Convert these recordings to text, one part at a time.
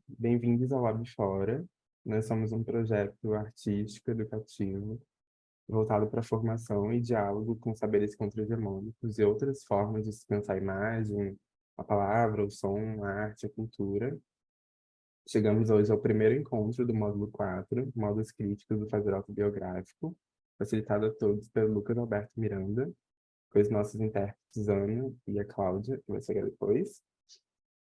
Bem-vindos ao Lab Fora. Nós somos um projeto artístico, educativo, voltado para a formação e diálogo com saberes contra-hegemônicos e outras formas de se pensar a imagem, a palavra, o som, a arte, a cultura. Chegamos hoje ao primeiro encontro do módulo 4, Modos Críticos do Fazer Autobiográfico, facilitado a todos pelo Lucas Alberto Miranda, com os nossos intérpretes Ana e a Cláudia, que vai chegar depois.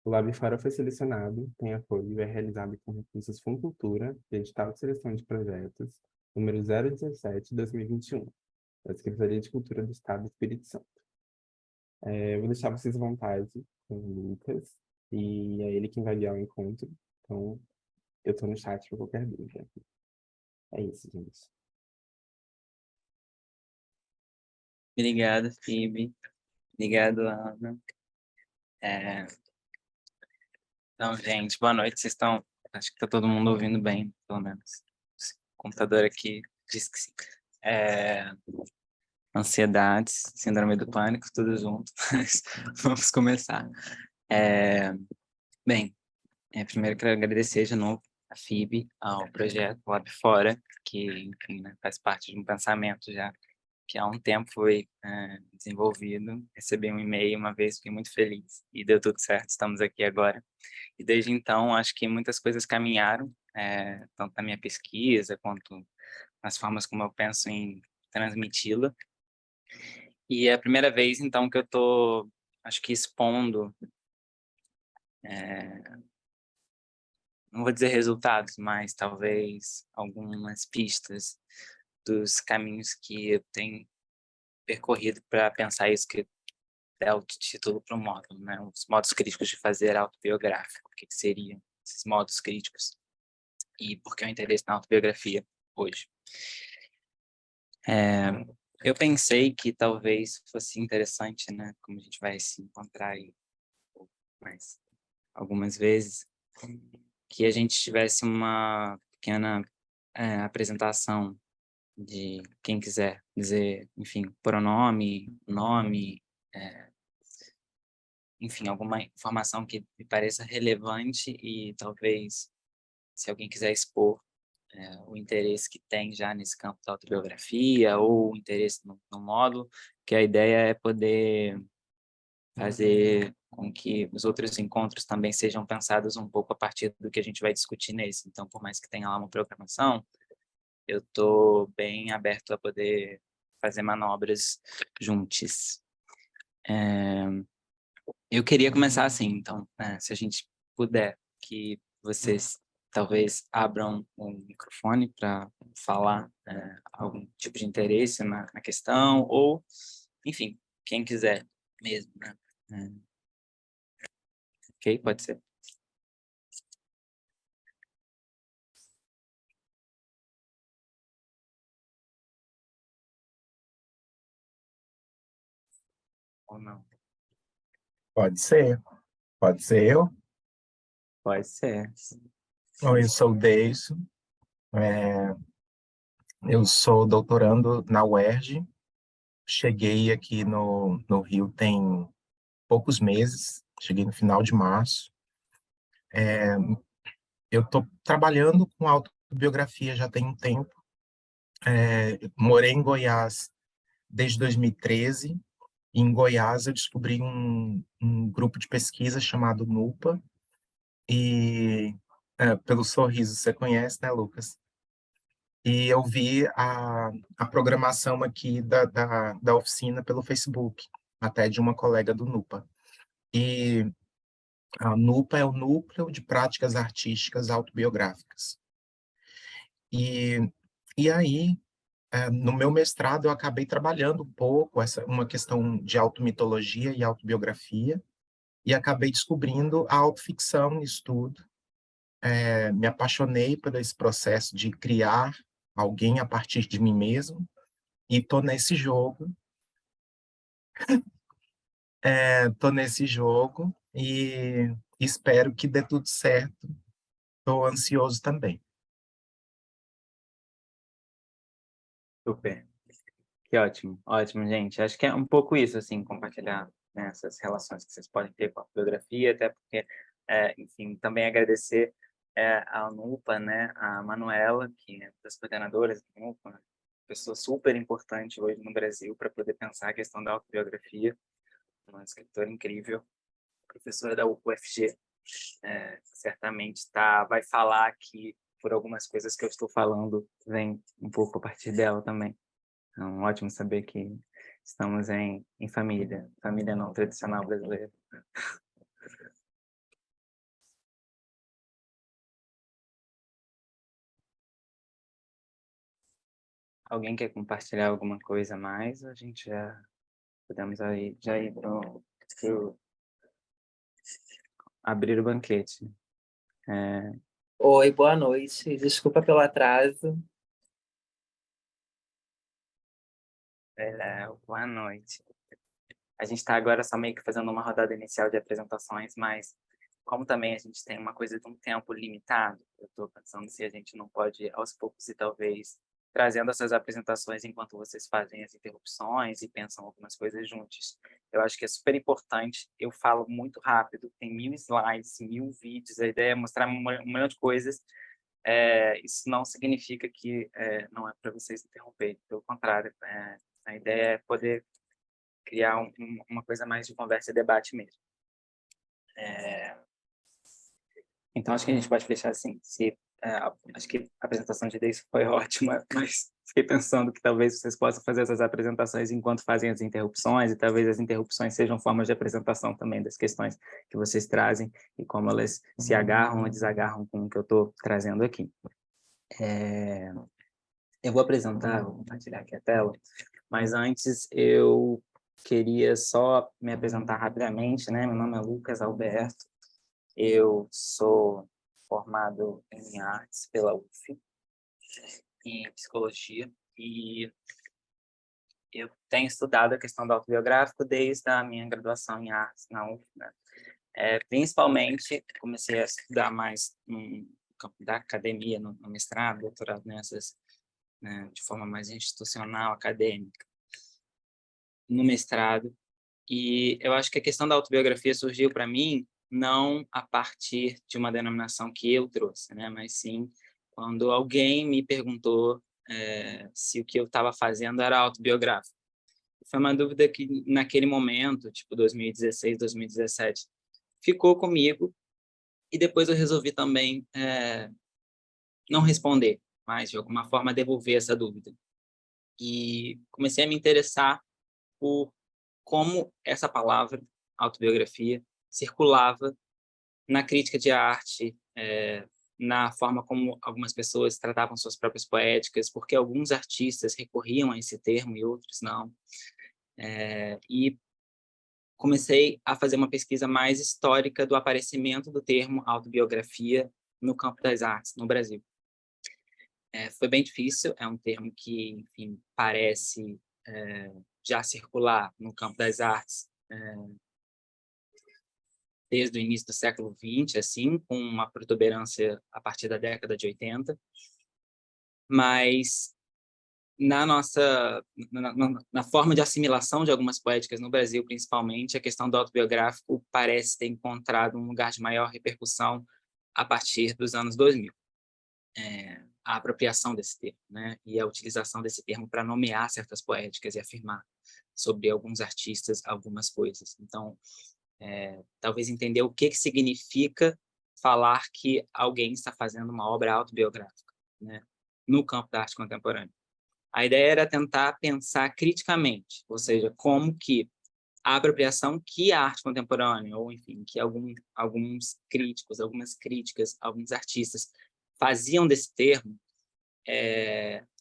O Lab Fora foi selecionado, tem apoio e é realizado com recursos Funcultura e edital de seleção de projetos, número 017/2021, da Secretaria de Cultura do Estado do Espírito Santo. Eu vou deixar vocês à vontade com o Lucas, e é ele quem vai guiar o encontro, então eu estou no chat para qualquer dúvida. É isso, gente. Obrigado, Phoebe. Obrigado, Ana. Então, gente, boa noite. Vocês estão... Acho que está todo mundo ouvindo bem, pelo menos. O computador aqui diz que sim. Ansiedades, síndrome do pânico, tudo junto. Vamos começar. Bem, primeiro quero agradecer de novo a Phoebe, ao projeto Lab Fora, que, enfim, né, faz parte de um pensamento já que há um tempo foi desenvolvido. Recebi um e-mail uma vez, fiquei muito feliz e deu tudo certo, estamos aqui agora. E desde então, acho que muitas coisas caminharam, tanto na minha pesquisa, quanto nas formas como eu penso em transmiti-la. E é a primeira vez, então, que eu estou, acho que expondo, não vou dizer resultados, mas talvez algumas pistas dos caminhos que eu tenho percorrido para pensar isso que é o título para o módulo, né? Os modos críticos de fazer autobiográfico. O que seriam esses modos críticos? E por que o interesse na autobiografia hoje? Eu pensei que talvez fosse interessante, né? Como a gente vai se encontrar aí mais algumas vezes, que a gente tivesse uma pequena apresentação de quem quiser dizer, enfim, pronome, nome, enfim, alguma informação que me pareça relevante e talvez, se alguém quiser expor o interesse que tem já nesse campo da autobiografia ou o interesse no módulo, que a ideia é poder fazer com que os outros encontros também sejam pensados um pouco a partir do que a gente vai discutir nesse. Então, por mais que tenha lá uma programação, eu estou bem aberto a poder fazer manobras juntos. Eu queria começar assim, então, se a gente puder, que vocês talvez abram o microfone para falar algum tipo de interesse na questão, ou, enfim, quem quiser mesmo, né? Ok, pode ser. Ou não? Pode ser. Pode ser eu? Pode ser. Oi, eu sou o Deison. Eu sou doutorando na UERJ. Cheguei aqui no Rio tem poucos meses. Cheguei no final de março. Eu estou trabalhando com autobiografia já tem um tempo. Morei em Goiás desde 2013. E em Goiás eu descobri um grupo de pesquisa chamado NUPA. E pelo sorriso você conhece, né, Lucas? E eu vi a programação aqui da oficina pelo Facebook, até de uma colega do NUPA. E a NUPA é o Núcleo de Práticas Artísticas Autobiográficas. E, e aí, no meu mestrado, eu acabei trabalhando um pouco uma questão de automitologia e autobiografia, e acabei descobrindo a autoficção no estudo. Me apaixonei por esse processo de criar alguém a partir de mim mesmo, e tô nesse jogo e espero que dê tudo certo. Tô ansioso também. Super. Que ótimo, ótimo, gente. Acho que é um pouco isso, assim, compartilhar, né, essas relações que vocês podem ter com a fotografia, até porque Enfim, também agradecer a NUPA, né, a Manuela, que é das coordenadoras da NUPA, né, pessoa super importante hoje no Brasil para poder pensar a questão da autobiografia, uma escritora incrível, professora da UFG, certamente vai falar aqui por algumas coisas que eu estou falando, vem um pouco a partir dela também. Então, ótimo saber que estamos em família não tradicional brasileira. Alguém quer compartilhar alguma coisa a mais? A gente já podemos já ir para abrir o banquete. Oi, boa noite. Desculpa pelo atraso. Boa noite. A gente está agora só meio que fazendo uma rodada inicial de apresentações, mas como também a gente tem uma coisa de um tempo limitado, eu estou pensando se a gente não pode, aos poucos e talvez, trazendo essas apresentações enquanto vocês fazem as interrupções e pensam algumas coisas juntos. Eu acho que é super importante, eu falo muito rápido, tem 1000 slides, 1000 vídeos, a ideia é mostrar um milhão de coisas. Isso não significa que não é para vocês interromperem, pelo contrário, a ideia é poder criar uma coisa mais de conversa e debate mesmo. Então, acho que a gente pode fechar assim. Acho que a apresentação de Deise foi ótima, mas fiquei pensando que talvez vocês possam fazer essas apresentações enquanto fazem as interrupções, e talvez as interrupções sejam formas de apresentação também das questões que vocês trazem e como elas se agarram ou desagarram com o que eu estou trazendo aqui. Eu vou compartilhar aqui a tela, mas antes eu queria só me apresentar rapidamente, né? Meu nome é Lucas Alberto, eu sou formado em artes pela UF, em psicologia, e eu tenho estudado a questão do autobiográfico desde a minha graduação em artes na UF, né? Principalmente, comecei a estudar mais no campo da academia, no mestrado, doutorado nessas, né, de forma mais institucional, acadêmica, no mestrado. E eu acho que a questão da autobiografia surgiu para mim não a partir de uma denominação que eu trouxe, né? Mas sim quando alguém me perguntou se o que eu estava fazendo era autobiográfico. Foi uma dúvida que, naquele momento, tipo 2016, 2017, ficou comigo, e depois eu resolvi também não responder, mas de alguma forma devolver essa dúvida. E comecei a me interessar por como essa palavra, autobiografia, circulava na crítica de arte, na forma como algumas pessoas tratavam suas próprias poéticas, porque alguns artistas recorriam a esse termo e outros não. E comecei a fazer uma pesquisa mais histórica do aparecimento do termo autobiografia no campo das artes no Brasil. Foi bem difícil, é um termo que, enfim, parece já circular no campo das artes desde o início do século XX, assim, com uma protuberância a partir da década de 80, mas na forma de assimilação de algumas poéticas no Brasil, principalmente, a questão do autobiográfico parece ter encontrado um lugar de maior repercussão a partir dos anos 2000. A apropriação desse termo, né? E a utilização desse termo para nomear certas poéticas e afirmar sobre alguns artistas algumas coisas. Então, talvez entender o que significa falar que alguém está fazendo uma obra autobiográfica, né? No campo da arte contemporânea. A ideia era tentar pensar criticamente, ou seja, como que a apropriação que a arte contemporânea, ou enfim, que alguns críticos, algumas críticas, alguns artistas faziam desse termo,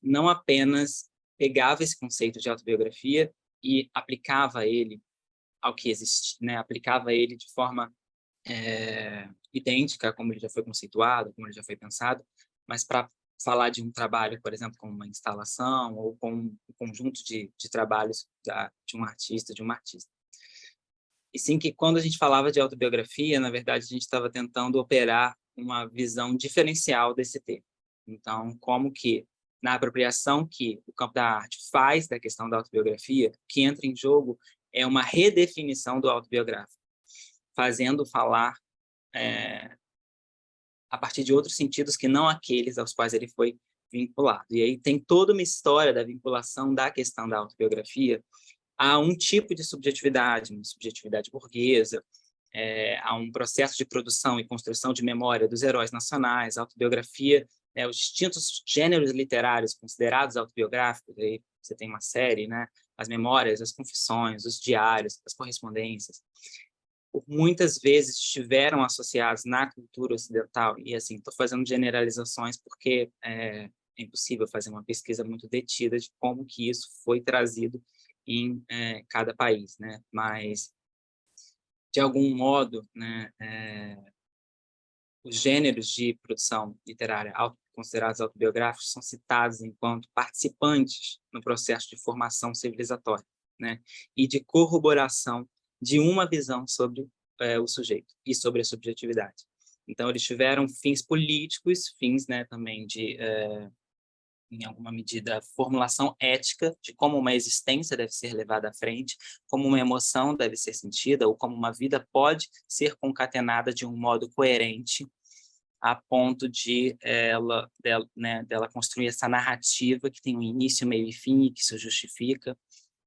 não apenas pegava esse conceito de autobiografia e aplicava ele ao que existe, né? Aplicava ele de forma idêntica, como ele já foi conceituado, como ele já foi pensado, mas para falar de um trabalho, por exemplo, como uma instalação ou com um conjunto de trabalhos de um artista, de uma artista. E sim que quando a gente falava de autobiografia, na verdade, a gente estava tentando operar uma visão diferencial desse termo. Então, como que, na apropriação que o campo da arte faz da questão da autobiografia, o que entra em jogo é uma redefinição do autobiográfico, fazendo falar a partir de outros sentidos que não aqueles aos quais ele foi vinculado. E aí tem toda uma história da vinculação da questão da autobiografia a um tipo de subjetividade, uma subjetividade burguesa, a um processo de produção e construção de memória dos heróis nacionais, a autobiografia, os distintos gêneros literários considerados autobiográficos. Aí você tem uma série, né? As memórias, as confissões, os diários, as correspondências, por muitas vezes estiveram associados na cultura ocidental, e assim, estou fazendo generalizações porque é impossível fazer uma pesquisa muito detida de como que isso foi trazido em cada país, né? Mas, de algum modo, né, os gêneros de produção literária considerados autobiográficos são citados enquanto participantes no processo de formação civilizatória, né, e de corroboração de uma visão sobre o sujeito e sobre a subjetividade. Então, eles tiveram fins políticos, fins, né, também de, em alguma medida, formulação ética de como uma existência deve ser levada à frente, como uma emoção deve ser sentida, ou como uma vida pode ser concatenada de um modo coerente, a ponto de dela construir essa narrativa que tem um início, meio e fim, e que se justifica.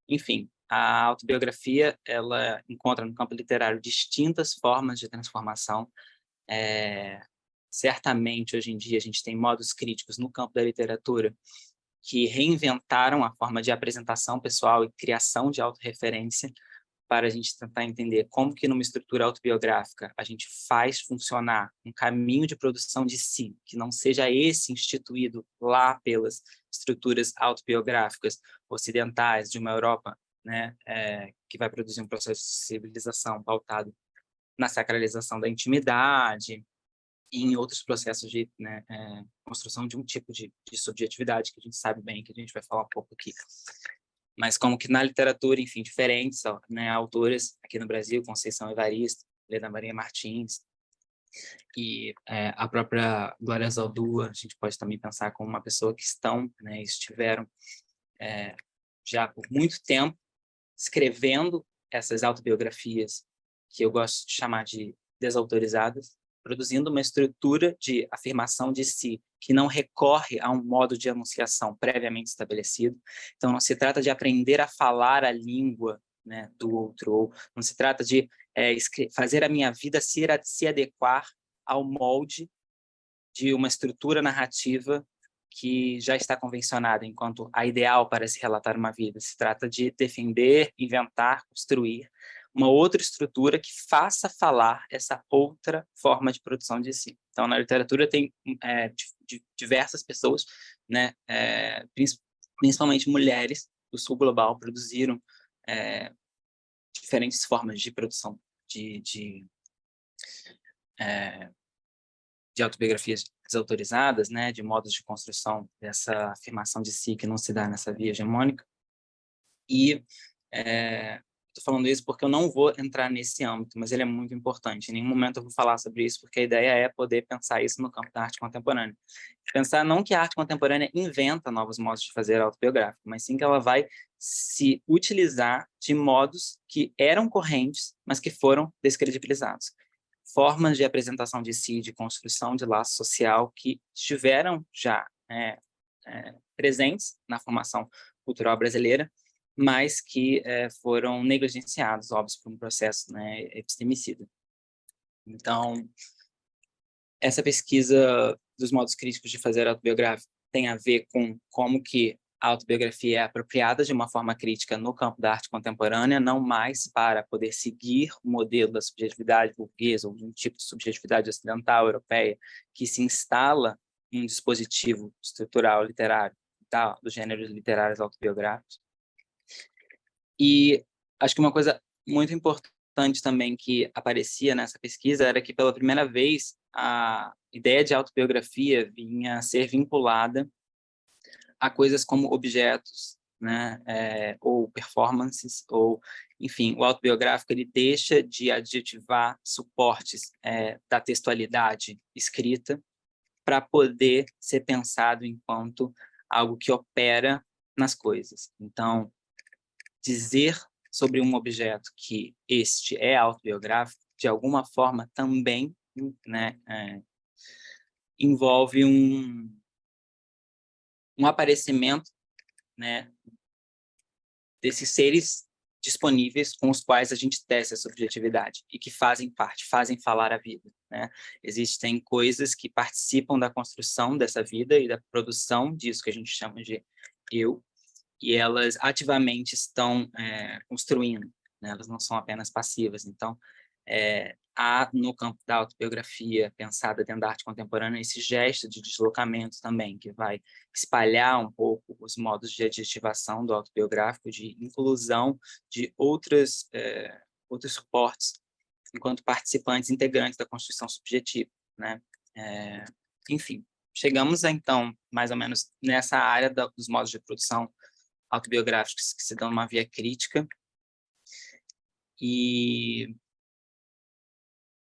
Enfim, a autobiografia, ela encontra no campo literário distintas formas de transformação. Certamente, hoje em dia, a gente tem modos críticos no campo da literatura que reinventaram a forma de apresentação pessoal e criação de autorreferência, para a gente tentar entender como que numa estrutura autobiográfica a gente faz funcionar um caminho de produção de si, que não seja esse instituído lá pelas estruturas autobiográficas ocidentais de uma Europa, né, que vai produzir um processo de civilização pautado na sacralização da intimidade e em outros processos de, né, construção de um tipo de subjetividade que a gente sabe bem, que a gente vai falar um pouco aqui. Mas como que na literatura, enfim, diferentes, né, autoras aqui no Brasil, Conceição Evaristo, Leda Maria Martins, e a própria Glória Zaldúa, a gente pode também pensar como uma pessoa que estiveram já por muito tempo escrevendo essas autobiografias, que eu gosto de chamar de desautorizadas, produzindo uma estrutura de afirmação de si que não recorre a um modo de enunciação previamente estabelecido. Então, não se trata de aprender a falar a língua, né, do outro, ou não se trata de fazer a minha vida se adequar ao molde de uma estrutura narrativa que já está convencionada enquanto a ideal para se relatar uma vida. Se trata de defender, inventar, construir uma outra estrutura que faça falar essa outra forma de produção de si. Então, na literatura tem diversas pessoas, né, principalmente mulheres do sul global, produziram diferentes formas de produção de autobiografias desautorizadas, né, de modos de construção dessa afirmação de si que não se dá nessa via hegemônica. E estou falando isso porque eu não vou entrar nesse âmbito, mas ele é muito importante. Em nenhum momento eu vou falar sobre isso, porque a ideia é poder pensar isso no campo da arte contemporânea. Pensar não que a arte contemporânea inventa novos modos de fazer autobiográfico, mas sim que ela vai se utilizar de modos que eram correntes, mas que foram descredibilizados. Formas de apresentação de si, de construção de laço social que estiveram já presentes na formação cultural brasileira, mas que foram negligenciados, óbvio, por um processo, né, epistemicida. Então, essa pesquisa dos modos críticos de fazer autobiográfico tem a ver com como que a autobiografia é apropriada de uma forma crítica no campo da arte contemporânea, não mais para poder seguir o modelo da subjetividade burguesa ou de um tipo de subjetividade ocidental, europeia, que se instala em um dispositivo estrutural literário dos gêneros literários autobiográficos. E acho que uma coisa muito importante também que aparecia nessa pesquisa era que, pela primeira vez, a ideia de autobiografia vinha a ser vinculada a coisas como objetos, né, ou performances, ou, enfim, o autobiográfico ele deixa de adjetivar suportes da textualidade escrita para poder ser pensado enquanto algo que opera nas coisas. Então, dizer sobre um objeto que este é autobiográfico, de alguma forma, também né, envolve um aparecimento, né, desses seres disponíveis com os quais a gente testa a subjetividade e que fazem parte, fazem falar a vida, né? Existem coisas que participam da construção dessa vida e da produção disso que a gente chama de eu, e elas ativamente estão construindo, né? Elas não são apenas passivas. Então, há no campo da autobiografia pensada dentro da arte contemporânea esse gesto de deslocamento também, que vai espalhar um pouco os modos de adjetivação do autobiográfico, de inclusão de outros suportes enquanto participantes integrantes da construção subjetiva, né? Enfim, chegamos então mais ou menos nessa área dos modos de produção autobiográficos que se dão numa via crítica, e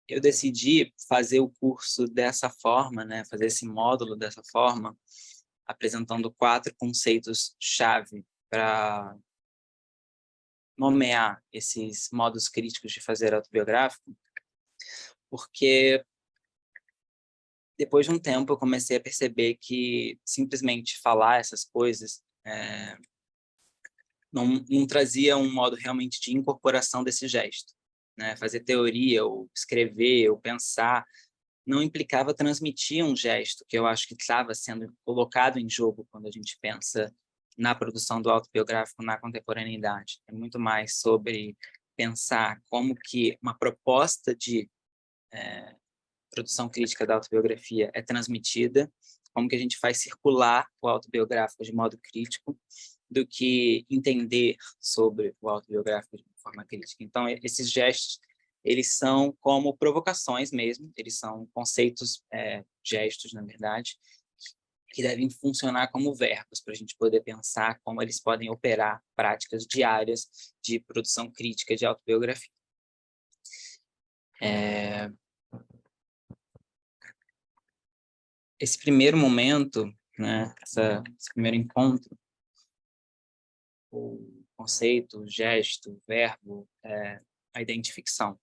eu decidi fazer o curso dessa forma, né, fazer esse módulo dessa forma, apresentando 4 conceitos-chave para nomear esses modos críticos de fazer autobiográfico, porque depois de um tempo eu comecei a perceber que simplesmente falar essas coisas não trazia um modo realmente de incorporação desse gesto, né? Fazer teoria, ou escrever, ou pensar, não implicava transmitir um gesto que eu acho que estava sendo colocado em jogo quando a gente pensa na produção do autobiográfico na contemporaneidade. É muito mais sobre pensar como que uma proposta de produção crítica da autobiografia é transmitida, como que a gente faz circular o autobiográfico de modo crítico, do que entender sobre o autobiográfico de forma crítica. Então, esses gestos, eles são como provocações mesmo, eles são conceitos, gestos, na verdade, que devem funcionar como verbos, para a gente poder pensar como eles podem operar práticas diárias de produção crítica de autobiografia. Esse primeiro momento, né, esse primeiro encontro, o conceito, o gesto, o verbo, a identificação,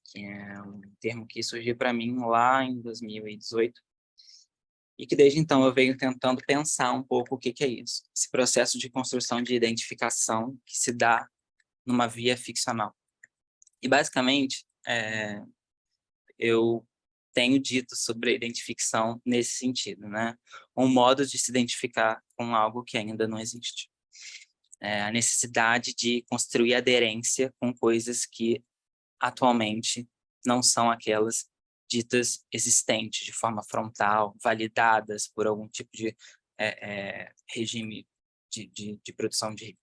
que é um termo que surgiu para mim lá em 2018, e que desde então eu venho tentando pensar um pouco o que é isso, esse processo de construção de identificação que se dá numa via ficcional. E, basicamente, eu tenho dito sobre a identificação nesse sentido, né? Um modo de se identificar com algo que ainda não existe. A necessidade de construir aderência com coisas que atualmente não são aquelas ditas existentes de forma frontal, validadas por algum tipo de regime de produção de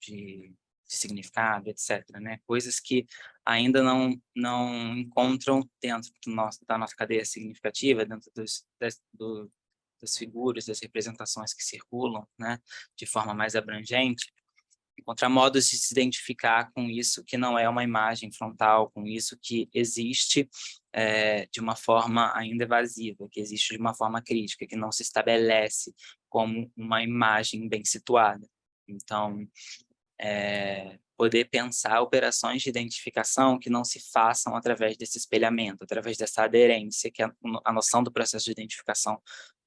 significado, etc., né? Coisas que ainda não encontram dentro da nossa cadeia significativa, dentro das figuras, das representações que circulam, né, de forma mais abrangente, encontrar modos de se identificar com isso que não é uma imagem frontal, com isso que existe de uma forma ainda evasiva, que existe de uma forma crítica, que não se estabelece como uma imagem bem situada. Então, poder pensar operações de identificação que não se façam através desse espelhamento, através dessa aderência que a noção do processo de identificação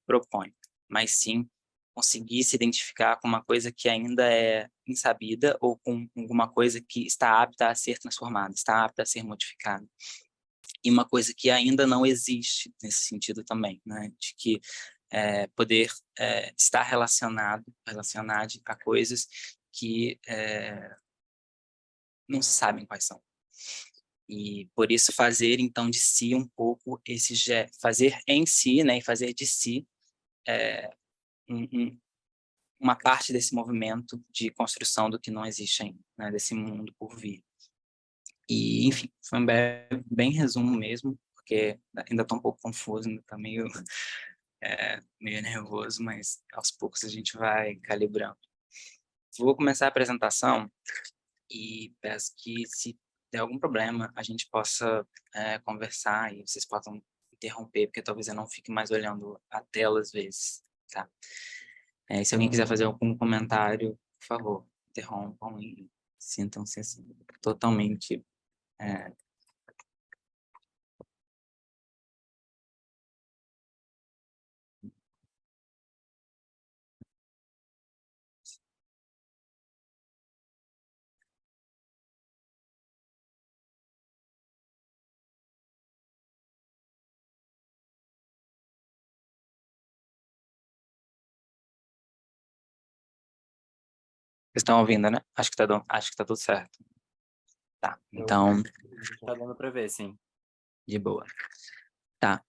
propõe, mas sim conseguir se identificar com uma coisa que ainda é insabida ou com alguma coisa que está apta a ser transformada, está apta a ser modificada. E uma coisa que ainda não existe nesse sentido também, né? De que poder estar relacionado a coisas que não se sabem quais são. E por isso fazer então de si um pouco fazer em si, né, e fazer de si uma parte desse movimento de construção do que não existe ainda, né, desse mundo por vir. E, enfim, foi um bem resumo mesmo, porque ainda estou um pouco confuso, ainda está meio nervoso, mas aos poucos a gente vai calibrando. Vou começar a apresentação e peço que, se der algum problema, a gente possa conversar e vocês possam interromper, porque talvez eu não fique mais olhando a tela às vezes, tá? Se alguém quiser fazer algum comentário, por favor, interrompam e sintam-se assim, totalmente Vocês estão ouvindo, né? Acho que tá tudo certo. Tá, então... Tá dando para ver, sim. De boa. Tá.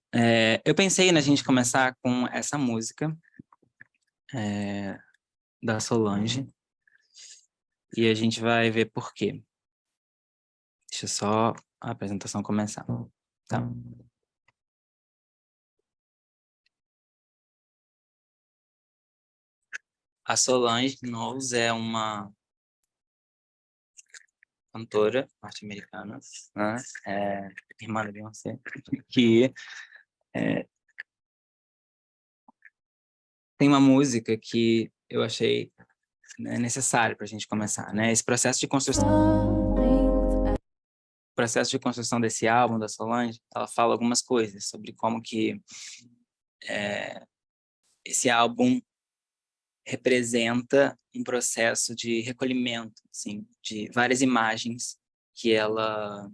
Eu pensei na gente começar com essa música da Solange. E a gente vai ver por quê. Deixa só a apresentação começar. Tá. A Solange Knowles é uma cantora norte-americana, né? Irmã da Beyoncé, que tem uma música que eu achei, né, necessário para a gente começar, né? Esse processo de construção desse álbum da Solange, ela fala algumas coisas sobre como que esse álbum representa um processo de recolhimento, assim, de várias imagens que ela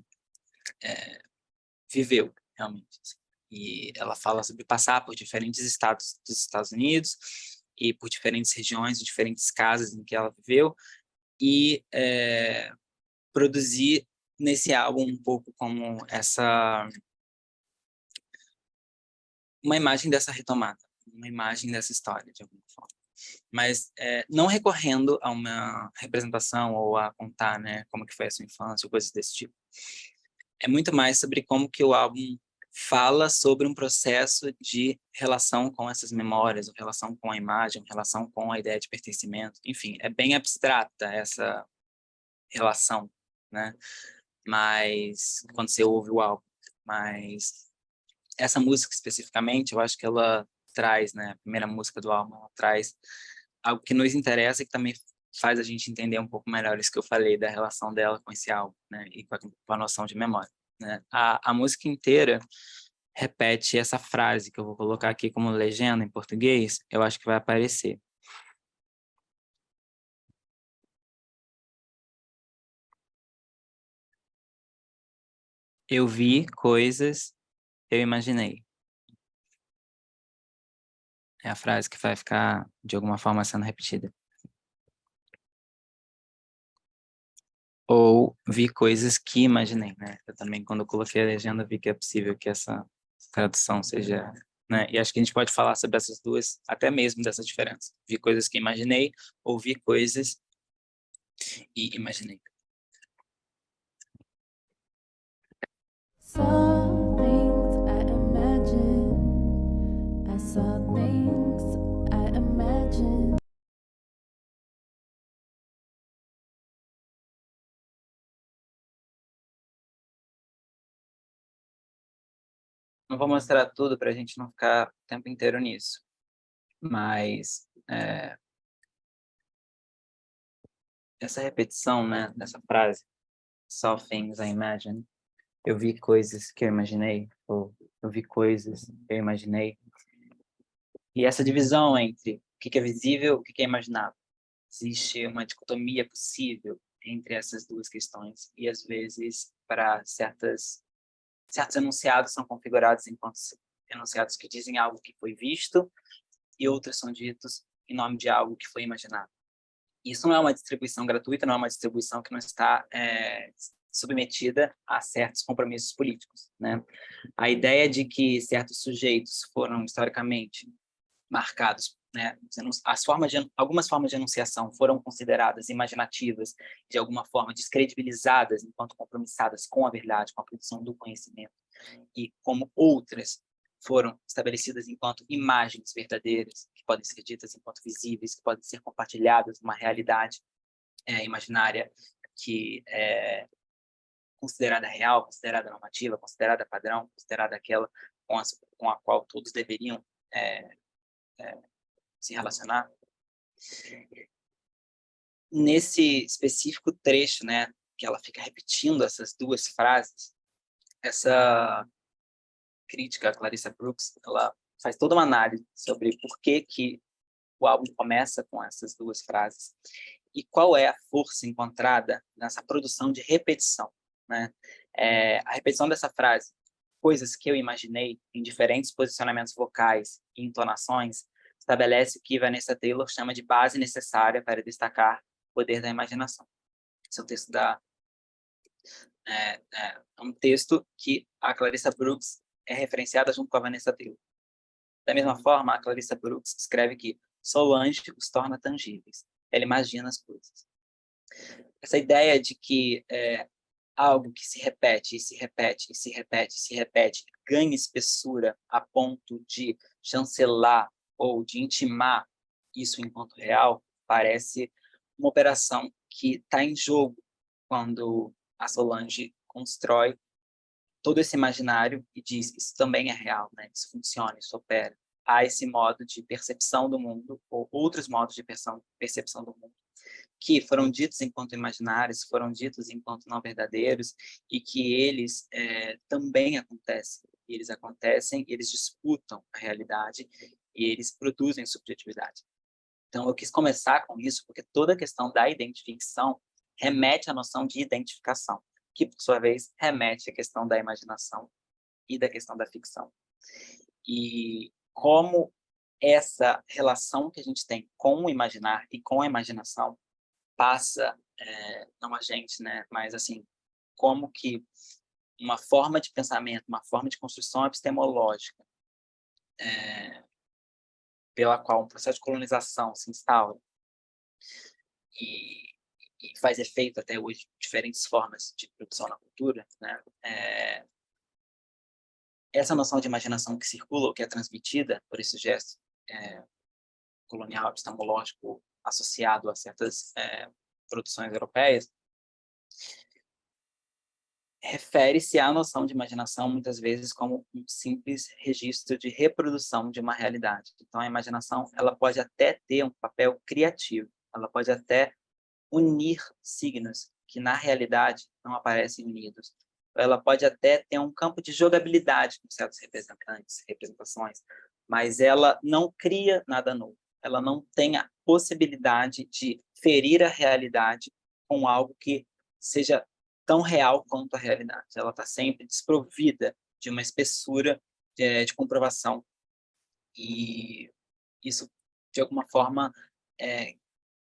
viveu, realmente. Assim. E ela fala sobre passar por diferentes estados dos Estados Unidos e por diferentes regiões, diferentes casas em que ela viveu, e produzir nesse álbum um pouco como uma imagem dessa retomada, uma imagem dessa história, de alguma forma. Mas não recorrendo a uma representação ou a contar, né, como que foi a sua infância ou coisas desse tipo. É muito mais sobre como que o álbum fala sobre um processo de relação com essas memórias, ou relação com a imagem, relação com a ideia de pertencimento. Enfim, é bem abstrata essa relação, né? Mas quando você ouve o álbum, mas essa música especificamente, eu acho que ela traz, né, a primeira música do álbum, ela traz algo que nos interessa e que também faz a gente entender um pouco melhor isso que eu falei da relação dela com esse álbum, né, e com a noção de memória, né? A música inteira repete essa frase que eu vou colocar aqui como legenda em português, eu acho que vai aparecer. Eu vi coisas, eu imaginei. É a frase que vai ficar, de alguma forma, sendo repetida. Ou vi coisas que imaginei, né? Eu também, quando eu coloquei a legenda, vi que é possível que essa tradução seja... Né? E acho que a gente pode falar sobre essas duas, até mesmo dessa diferença. Vi coisas que imaginei, ou vi coisas e imaginei. Saw things I imagine. I saw things I imagine. Não vou mostrar tudo para a gente não ficar o tempo inteiro nisso. Mas essa repetição, né, dessa frase, saw things I imagine, eu vi coisas que eu imaginei, ou eu vi coisas que eu imaginei. E essa divisão entre o que é visível e o que é imaginável. Existe uma dicotomia possível entre essas duas questões. E, às vezes, para certos enunciados são configurados enquanto enunciados que dizem algo que foi visto e outros são ditos em nome de algo que foi imaginado. Isso não é uma distribuição gratuita, não é uma distribuição que não está submetida a certos compromissos políticos, né? A ideia de que certos sujeitos foram historicamente marcados, né? Algumas formas de enunciação foram consideradas imaginativas, de alguma forma descredibilizadas enquanto compromissadas com a verdade, com a produção do conhecimento, e como outras foram estabelecidas enquanto imagens verdadeiras, que podem ser ditas enquanto visíveis, que podem ser compartilhadas numa realidade imaginária que é considerada real, considerada normativa, considerada padrão, considerada aquela com a qual todos deveriam se relacionar. Nesse específico trecho, né, que ela fica repetindo essas duas frases, essa crítica, a Clarissa Brooks, ela faz toda uma análise sobre por que o álbum começa com essas duas frases e qual é a força encontrada nessa produção de repetição, né? A repetição dessa frase, coisas que eu imaginei em diferentes posicionamentos vocais e entonações, estabelece o que Vanessa Taylor chama de base necessária para destacar poder da imaginação. Esse é o texto é um texto que a Clarissa Brooks é referenciada junto com a Vanessa Taylor. Da mesma forma, a Clarissa Brooks escreve que Solange os torna tangíveis. Ela imagina as coisas. Essa ideia de que algo que se repete, e se repete, e se repete, e se repete, ganha espessura a ponto de chancelar ou de intimar isso enquanto real, parece uma operação que está em jogo quando a Solange constrói todo esse imaginário e diz isso também é real, né? Isso funciona, isso opera. Há esse modo de percepção do mundo, ou outros modos de percepção do mundo, que foram ditos enquanto imaginários, foram ditos enquanto não verdadeiros, e que eles também acontecem. Eles acontecem, eles disputam a realidade, e eles produzem subjetividade. Então, eu quis começar com isso, porque toda a questão da identificação remete à noção de identificação, que, por sua vez, remete à questão da imaginação e da questão da ficção. E como essa relação que a gente tem com o imaginar e com a imaginação passa, não a gente, né, mas assim, como que uma forma de pensamento, uma forma de construção epistemológica, pela qual um processo de colonização se instaura e faz efeito até hoje diferentes formas de produção na cultura, né, essa noção de imaginação que circula, ou que é transmitida por esse gesto colonial epistemológico associado a certas produções europeias, refere-se à noção de imaginação, muitas vezes, como um simples registro de reprodução de uma realidade. Então, a imaginação ela pode até ter um papel criativo, ela pode até unir signos que, na realidade, não aparecem unidos. Ela pode até ter um campo de jogabilidade com certos representações, mas ela não cria nada novo. Ela não tem a possibilidade de ferir a realidade com algo que seja tão real quanto a realidade. Ela está sempre desprovida de uma espessura de comprovação. E isso, de alguma forma,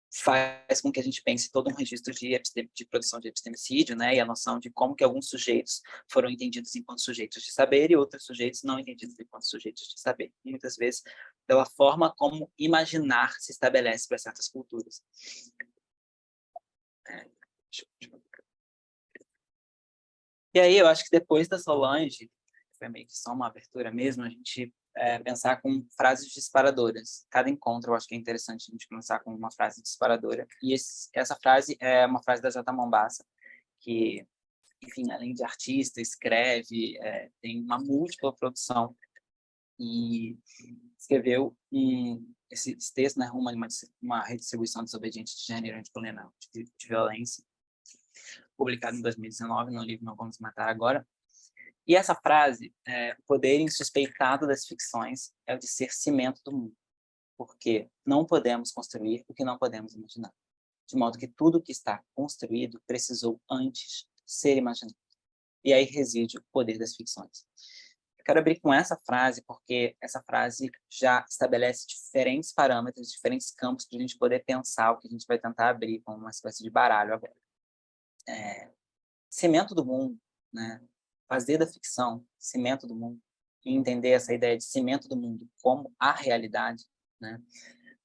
faz com que a gente pense todo um registro de produção de epistemicídio, né, e a noção de como que alguns sujeitos foram entendidos enquanto sujeitos de saber e outros sujeitos não entendidos enquanto sujeitos de saber. E muitas vezes pela forma como imaginar se estabelece para certas culturas. E aí eu acho que depois da Solange, foi meio que só uma abertura mesmo, a gente pensar com frases disparadoras. Cada encontro eu acho que é interessante a gente começar com uma frase disparadora. E essa frase é uma frase da Jota Mombassa, que, enfim, além de artista, escreve, tem uma múltipla produção e escreveu esse texto, né, uma redistribuição desobediente de gênero anticolonial, de violência, publicado em 2019 no livro Não Vamos Matar Agora. E essa frase, o poder insuspeitado das ficções é o de ser cimento do mundo, porque não podemos construir o que não podemos imaginar, de modo que tudo que está construído precisou antes ser imaginado. E aí reside o poder das ficções. Eu quero abrir com essa frase, porque essa frase já estabelece diferentes parâmetros, diferentes campos para a gente poder pensar o que a gente vai tentar abrir como uma espécie de baralho agora. Cimento do mundo, né? Fazer da ficção cimento do mundo e entender essa ideia de cimento do mundo como a realidade, né?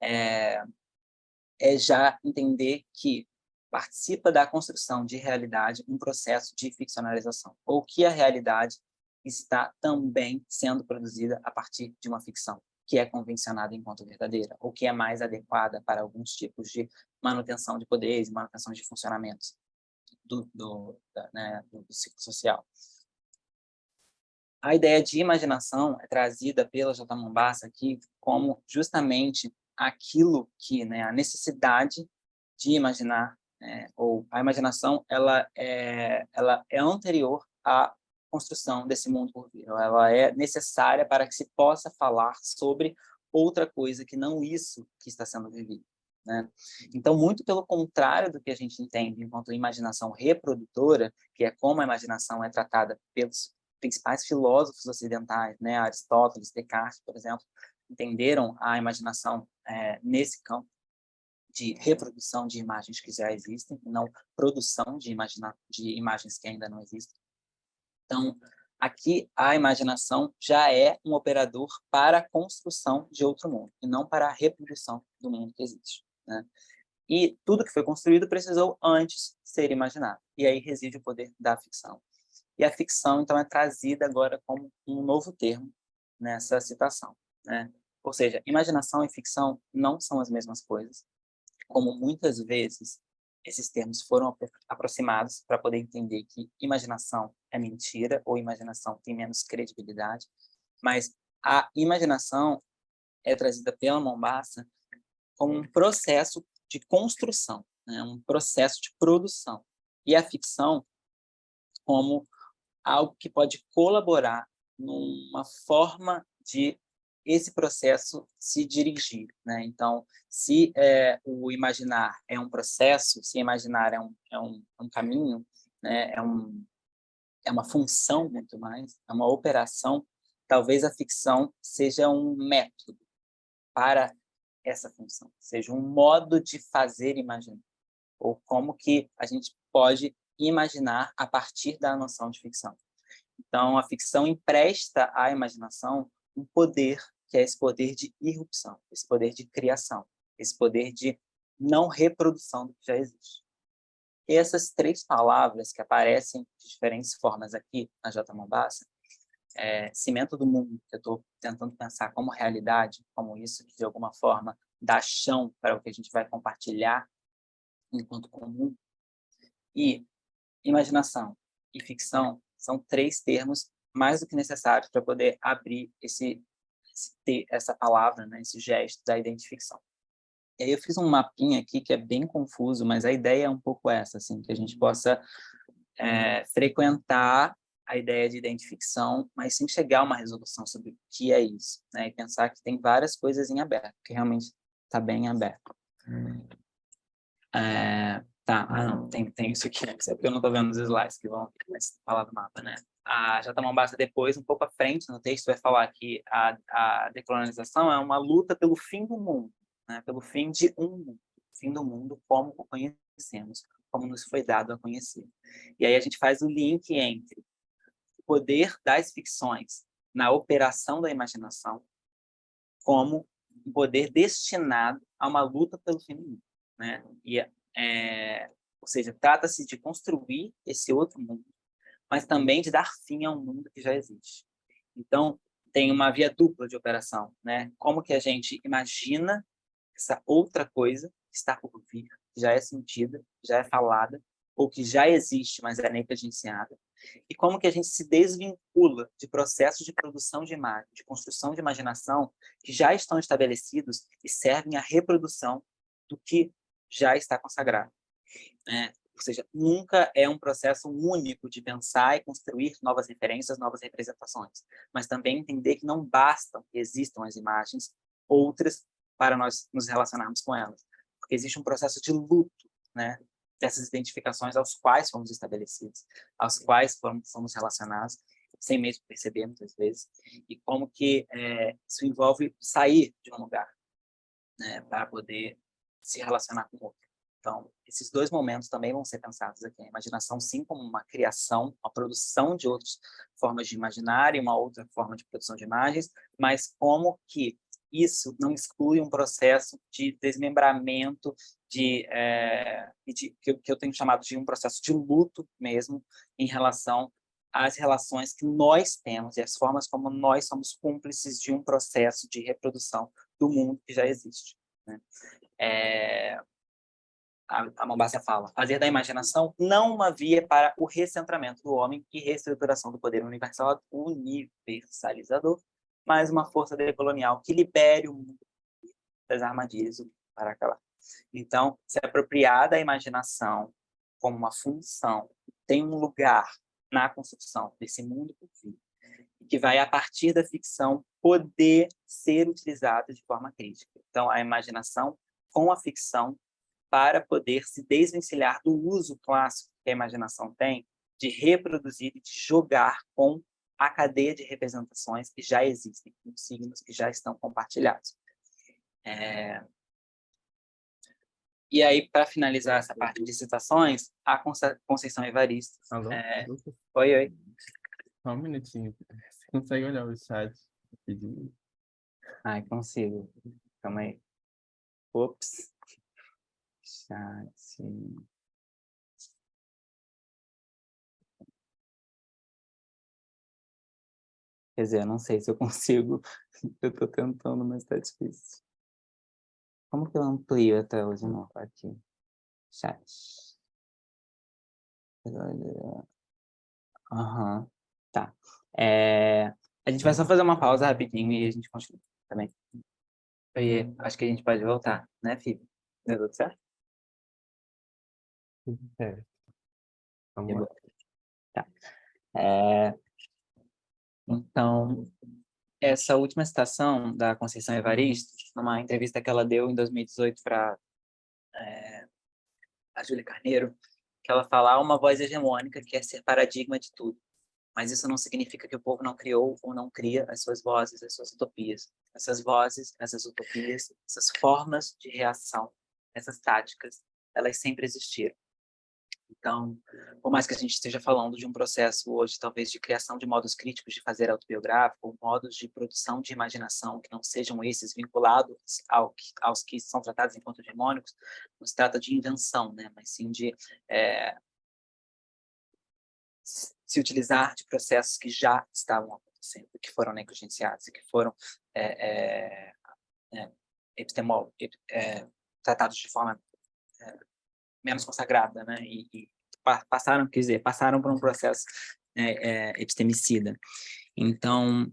É já entender que participa da construção de realidade um processo de ficcionalização, ou que a realidade está também sendo produzida a partir de uma ficção que é convencionada enquanto verdadeira, ou que é mais adequada para alguns tipos de manutenção de poderes, manutenção de funcionamentos do ciclo social. A ideia de imaginação é trazida pela Jota Mombassa aqui como justamente aquilo que, né, a necessidade de imaginar, ou a imaginação, ela é anterior à construção desse mundo por vir. Ela é necessária para que se possa falar sobre outra coisa que não isso que está sendo vivido, né? Então, muito pelo contrário do que a gente entende enquanto imaginação reprodutora, que é como a imaginação é tratada pelos principais filósofos ocidentais, né, Aristóteles, Descartes, por exemplo, entenderam a imaginação nesse campo. de reprodução de imagens que já existem, não produção de imagens que ainda não existem. Então, aqui a imaginação já é um operador para a construção de outro mundo, e não para a reprodução do mundo que existe, né? E tudo que foi construído precisou antes ser imaginado. E aí reside o poder da ficção. E a ficção, então, é trazida agora como um novo termo nessa citação, né? Ou seja, imaginação e ficção não são as mesmas coisas, como muitas vezes esses termos foram aproximados para poder entender que imaginação é mentira ou imaginação tem menos credibilidade, mas a imaginação é trazida pela Mombassa como um processo de construção, né? Um processo de produção, e a ficção como algo que pode colaborar numa forma de esse processo se dirigir, né? Então, se o imaginar é um processo, se imaginar é um caminho, né? É uma função muito mais, é uma operação, talvez a ficção seja um método para essa função, seja um modo de fazer imaginar, ou como que a gente pode imaginar a partir da noção de ficção. Então, a ficção empresta à imaginação um poder, que é esse poder de irrupção, esse poder de criação, esse poder de não reprodução do que já existe. E essas três palavras que aparecem de diferentes formas aqui na J. Mombassa, cimento do mundo, que eu estou tentando pensar como realidade, como isso que de alguma forma dá chão para o que a gente vai compartilhar enquanto comum, e imaginação e ficção são três termos mais do que necessários para poder abrir essa palavra, né, esse gesto da identificação. E aí eu fiz um mapinha aqui que é bem confuso, mas a ideia é um pouco essa, assim, que a gente possa frequentar a ideia de identificação, mas sem chegar a uma resolução sobre o que é isso, né, e pensar que tem várias coisas em aberto, que realmente está bem aberto. Tá, não, tem isso aqui, né? É porque eu não estou vendo os slides que vão falar do mapa, né? A J. Mombassa depois, um pouco à frente no texto, vai falar que a decolonização é uma luta pelo fim do mundo, né? Pelo fim de um mundo, fim do mundo como o conhecemos, como nos foi dado a conhecer. E aí a gente faz o link entre o poder das ficções na operação da imaginação como um poder destinado a uma luta pelo fim do mundo, né? Ou seja, trata-se de construir esse outro mundo, mas também de dar fim a um mundo que já existe. Então, tem uma via dupla de operação, né? Como que a gente imagina essa outra coisa que está por vir, que já é sentida, já é falada, ou que já existe, mas é negligenciada, e como que a gente se desvincula de processos de produção de imagem, de construção de imaginação, que já estão estabelecidos e servem à reprodução do que já está consagrado. Ou seja, nunca é um processo único de pensar e construir novas referências, novas representações, mas também entender que não bastam que existam as imagens, outras para nós nos relacionarmos com elas, porque existe um processo de luto, né, dessas identificações aos quais fomos estabelecidos, aos quais fomos relacionados, sem mesmo perceber muitas vezes, e como que isso envolve sair de um lugar, né, para poder se relacionar com o outro. Então, esses dois momentos também vão ser pensados aqui. A imaginação, sim, como uma criação, uma produção de outras formas de imaginar e uma outra forma de produção de imagens, mas como que isso não exclui um processo de desmembramento, que eu tenho chamado de um processo de luto mesmo, em relação às relações que nós temos e as formas como nós somos cúmplices de um processo de reprodução do mundo que já existe, né? A Mombassa fala, fazer da imaginação não uma via para o recentramento do homem e reestruturação do poder universalizador, mas uma força decolonial que libere o mundo das armadilhas para acabar. Então, se apropriar da imaginação como uma função, tem um lugar na construção desse mundo por vir, que vai, a partir da ficção, poder ser utilizada de forma crítica. Então, a imaginação com a ficção para poder se desvencilhar do uso clássico que a imaginação tem de reproduzir e de jogar com a cadeia de representações que já existem, com signos que já estão compartilhados. E aí, para finalizar essa parte de citações, a Conceição Evaristo. Alô? Oi. Só um minutinho. Você consegue olhar o chat? Rapidinho? Ai, consigo. Calma aí. Ops. Chat. Quer dizer, eu não sei se eu consigo. Eu tô tentando, mas tá difícil. Como que eu amplio a tela de novo? Aqui. Chat. Aham. Tá. A gente vai só fazer uma pausa rapidinho e a gente continua também. E acho que a gente pode voltar, né, Fih? Deu tudo certo? Tudo certo. Vamos lá. Tá. Então, essa última citação da Conceição Evaristo, numa entrevista que ela deu em 2018 para a Júlia Carneiro, que ela fala: há uma voz hegemônica que quer ser paradigma de tudo, mas isso não significa que o povo não criou ou não cria as suas vozes, as suas utopias. Essas vozes, essas utopias, essas formas de reação, essas táticas, elas sempre existiram. Então, por mais que a gente esteja falando de um processo hoje, talvez, de criação de modos críticos de fazer autobiográfico, ou modos de produção de imaginação que não sejam esses vinculados aos que são tratados enquanto hegemônicos, não se trata de invenção, né? Mas sim de se utilizar de processos que já estavam acontecendo, que foram negligenciados e que foram tratados de forma menos consagrada, né? E passaram por um processo epistemicida. Então,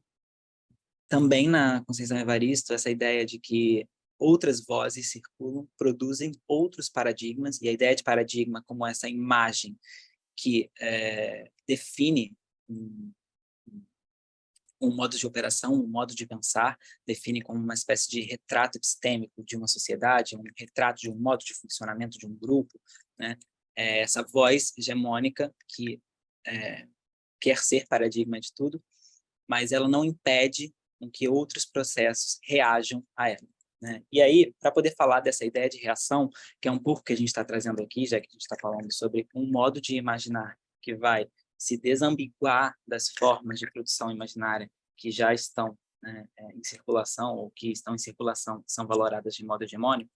também na Conceição Evaristo, essa ideia de que outras vozes circulam, produzem outros paradigmas, e a ideia de paradigma como essa imagem que define um modo de operação, um modo de pensar, define como uma espécie de retrato epistêmico de uma sociedade, um retrato de um modo de funcionamento de um grupo, né? Essa voz hegemônica que quer ser paradigma de tudo, mas ela não impede que outros processos reajam a ela, né? E aí, para poder falar dessa ideia de reação, que é um pouco que a gente está trazendo aqui, já que a gente está falando sobre um modo de imaginar que vai se desambiguar das formas de produção imaginária que já estão, né, em circulação, ou que estão em circulação, são valoradas de modo hegemônico,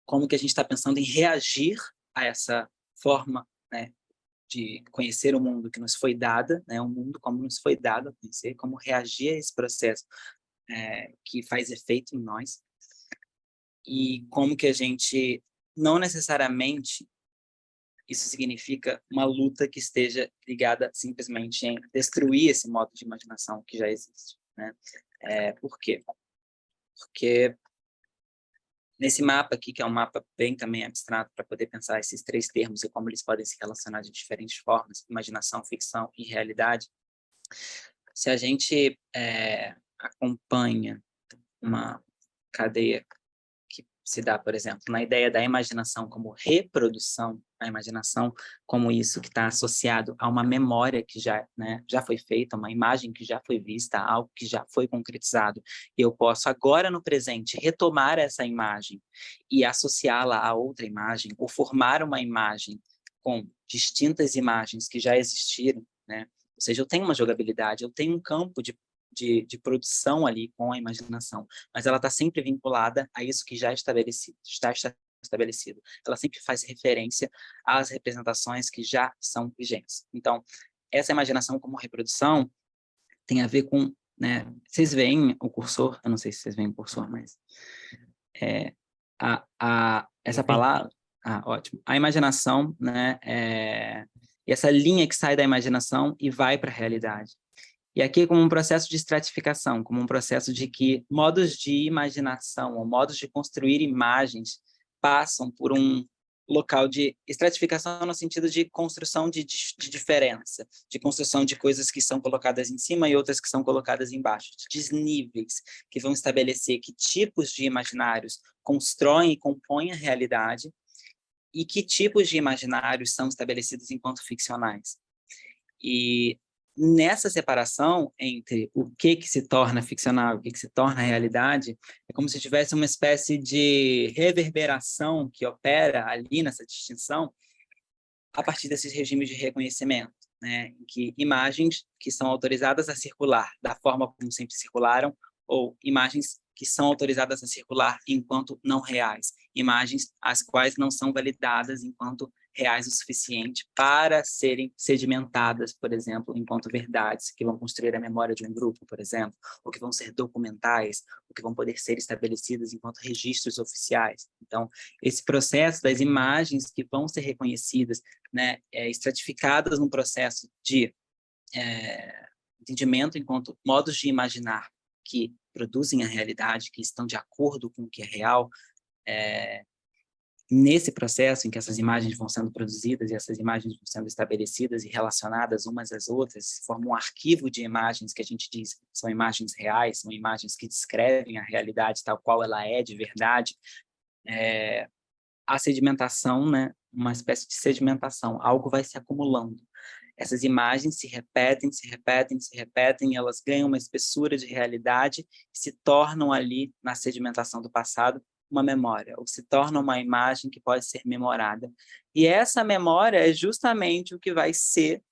como que a gente está pensando em reagir a essa forma, né, de conhecer o mundo que nos foi dada, né, o mundo como nos foi dado a conhecer, como reagir a esse processo que faz efeito em nós, e como que a gente, não necessariamente, isso significa uma luta que esteja ligada simplesmente em destruir esse modo de imaginação que já existe, né? Por quê? Porque nesse mapa aqui, que é um mapa bem também abstrato para poder pensar esses três termos e como eles podem se relacionar de diferentes formas, imaginação, ficção e realidade, se a gente acompanha uma cadeia que se dá, por exemplo, na ideia da imaginação como reprodução, a imaginação como isso que está associado a uma memória que já foi feita, uma imagem que já foi vista, algo que já foi concretizado, e eu posso agora no presente retomar essa imagem e associá-la a outra imagem, ou formar uma imagem com distintas imagens que já existiram, né? Ou seja, eu tenho uma jogabilidade, eu tenho um campo de produção ali com a imaginação, mas ela está sempre vinculada a isso que já está estabelecido. Ela sempre faz referência às representações que já são vigentes. Então, essa imaginação como reprodução tem a ver com, né, vocês veem o cursor? Eu não sei se vocês veem o cursor, mas essa palavra, ótimo. A imaginação, né, e essa linha que sai da imaginação e vai para a realidade. E aqui como um processo de estratificação, como um processo de que modos de imaginação ou modos de construir imagens passam por um local de estratificação no sentido de construção de diferença, de construção de coisas que são colocadas em cima e outras que são colocadas embaixo, de desníveis que vão estabelecer que tipos de imaginários constroem e compõem a realidade e que tipos de imaginários são estabelecidos enquanto ficcionais. E nessa separação entre o que se torna ficcional e o que se torna realidade, é como se tivesse uma espécie de reverberação que opera ali nessa distinção a partir desses regimes de reconhecimento, né, em que imagens que são autorizadas a circular da forma como sempre circularam, ou imagens que são autorizadas a circular enquanto não reais, imagens as quais não são validadas enquanto reais o suficiente para serem sedimentadas, por exemplo, enquanto verdades que vão construir a memória de um grupo, por exemplo, ou que vão ser documentais, ou que vão poder ser estabelecidas enquanto registros oficiais. Então, esse processo das imagens que vão ser reconhecidas, né, estratificadas num processo de entendimento enquanto modos de imaginar que produzem a realidade, que estão de acordo com o que é real, nesse processo em que essas imagens vão sendo produzidas e essas imagens vão sendo estabelecidas e relacionadas umas às outras, forma um arquivo de imagens que a gente diz são imagens reais, são imagens que descrevem a realidade tal qual ela é de verdade, a sedimentação, né, uma espécie de sedimentação, algo vai se acumulando. Essas imagens se repetem, se repetem, se repetem, elas ganham uma espessura de realidade e se tornam ali, na sedimentação do passado, uma memória, ou se torna uma imagem que pode ser memorada. E essa memória é justamente o que vai ser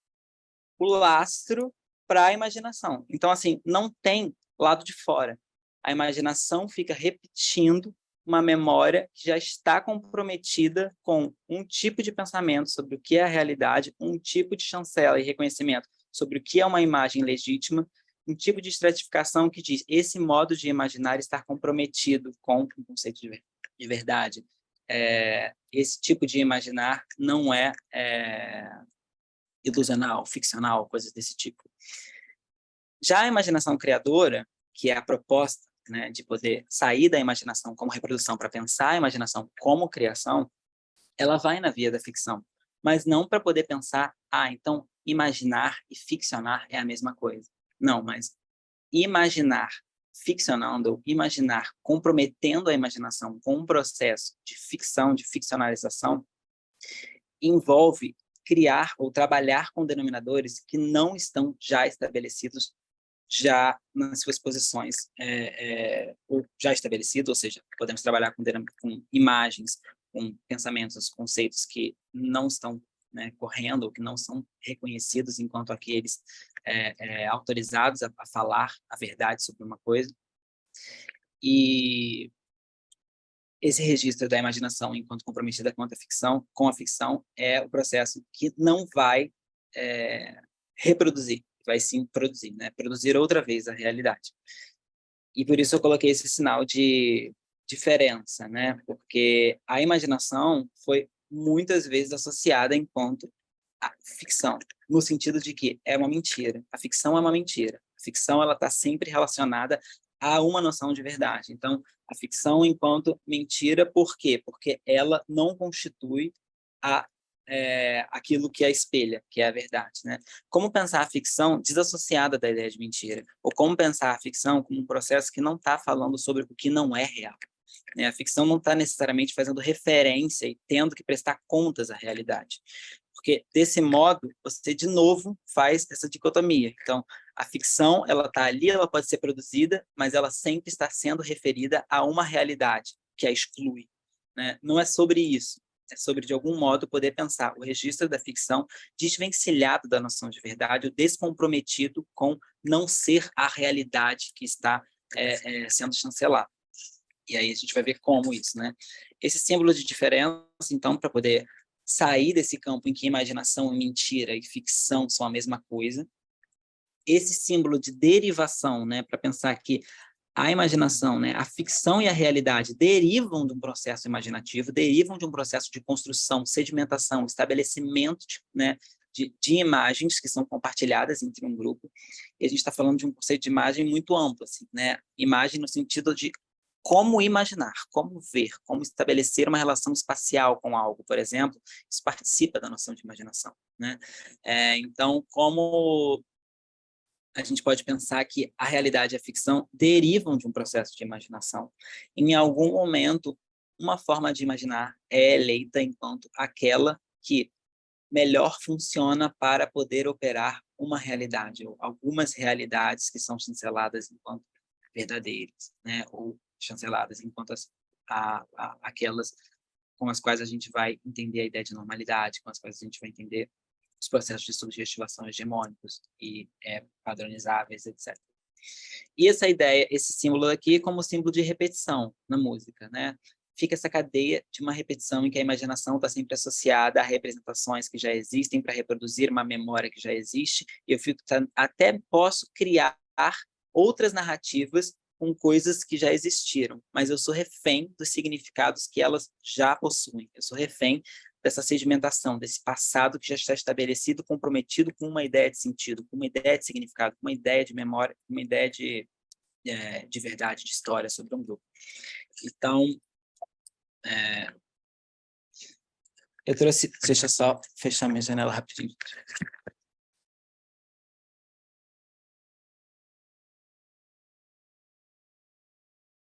o lastro para a imaginação. Então, assim, não tem lado de fora. A imaginação fica repetindo uma memória que já está comprometida com um tipo de pensamento sobre o que é a realidade, um tipo de chancela e reconhecimento sobre o que é uma imagem legítima, um tipo de estratificação que diz esse modo de imaginar está comprometido com o conceito de verdade. Esse tipo de imaginar não é ilusional, ficcional, coisas desse tipo. Já a imaginação criadora, que é a proposta, né, de poder sair da imaginação como reprodução para pensar a imaginação como criação, ela vai na via da ficção, mas não para poder pensar, então imaginar e ficcionar é a mesma coisa. Não, mas imaginar ficcionando, imaginar comprometendo a imaginação com um processo de ficção, de ficcionalização, envolve criar ou trabalhar com denominadores que não estão já estabelecidos já nas suas posições já estabelecido, ou seja, podemos trabalhar com imagens, com pensamentos, conceitos que não estão, né, correndo, ou que não são reconhecidos enquanto aqueles autorizados a falar a verdade sobre uma coisa. E esse registro da imaginação enquanto comprometida com a ficção é o processo que não vai reproduzir, vai sim produzir, né? Produzir outra vez a realidade. E por isso eu coloquei esse sinal de diferença, né? Porque a imaginação foi muitas vezes associada enquanto a ficção, no sentido de que é uma mentira. A ficção é uma mentira. A ficção ela está sempre relacionada a uma noção de verdade. Então, a ficção enquanto mentira, por quê? Porque ela não constitui aquilo que a espelha, que é a verdade, né? Como pensar a ficção desassociada da ideia de mentira? Ou como pensar a ficção como um processo que não está falando sobre o que não é real? Né? A ficção não está necessariamente fazendo referência e tendo que prestar contas à realidade. Porque, desse modo, você, de novo, faz essa dicotomia. Então, a ficção, ela está ali, ela pode ser produzida, mas ela sempre está sendo referida a uma realidade que a exclui. Né? Não é sobre isso. É sobre, de algum modo, poder pensar o registro da ficção desvencilhado da noção de verdade, ou descomprometido com não ser a realidade que está sendo chancelada. E aí a gente vai ver como isso, né? Esse símbolo de diferença, então, para poder sair desse campo em que imaginação, mentira e ficção são a mesma coisa, esse símbolo de derivação, né, para pensar que a imaginação, né, a ficção e a realidade derivam de um processo imaginativo, derivam de um processo de construção, sedimentação, estabelecimento, né, de imagens que são compartilhadas entre um grupo. E a gente está falando de um conceito de imagem muito amplo, assim, né? Imagem no sentido de como imaginar, como ver, como estabelecer uma relação espacial com algo, por exemplo, isso participa da noção de imaginação, né? Então, como a gente pode pensar que a realidade e a ficção derivam de um processo de imaginação. Em algum momento, uma forma de imaginar é eleita enquanto aquela que melhor funciona para poder operar uma realidade, ou algumas realidades que são chanceladas enquanto verdadeiras, né? Ou chanceladas enquanto aquelas com as quais a gente vai entender a ideia de normalidade, com as quais a gente vai entender os processos de subjetivação hegemônicos e padronizáveis, etc. E essa ideia, esse símbolo aqui, como símbolo de repetição na música, né? Fica essa cadeia de uma repetição em que a imaginação está sempre associada a representações que já existem para reproduzir uma memória que já existe, e eu até posso criar outras narrativas com coisas que já existiram, mas eu sou refém dos significados que elas já possuem, eu sou refém dessa sedimentação, desse passado que já está estabelecido, comprometido com uma ideia de sentido, com uma ideia de significado, com uma ideia de memória, com uma ideia de verdade, de história sobre um grupo. Então, eu trouxe... Deixa eu só fechar minha janela rapidinho.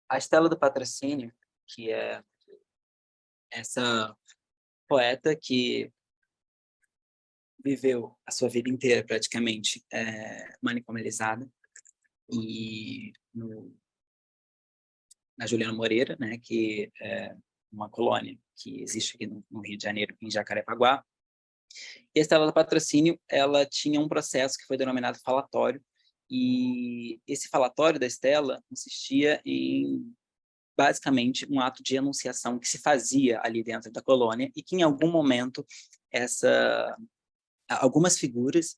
A Estela do Patrocínio, que é essa poeta que viveu a sua vida inteira praticamente manicomializada, e na Juliana Moreira, né, que é uma colônia que existe aqui no Rio de Janeiro, em Jacarepaguá. E a Estela do Patrocínio, ela tinha um processo que foi denominado falatório, e esse falatório da Estela consistia em, basicamente, um ato de enunciação que se fazia ali dentro da colônia, e que em algum momento algumas figuras,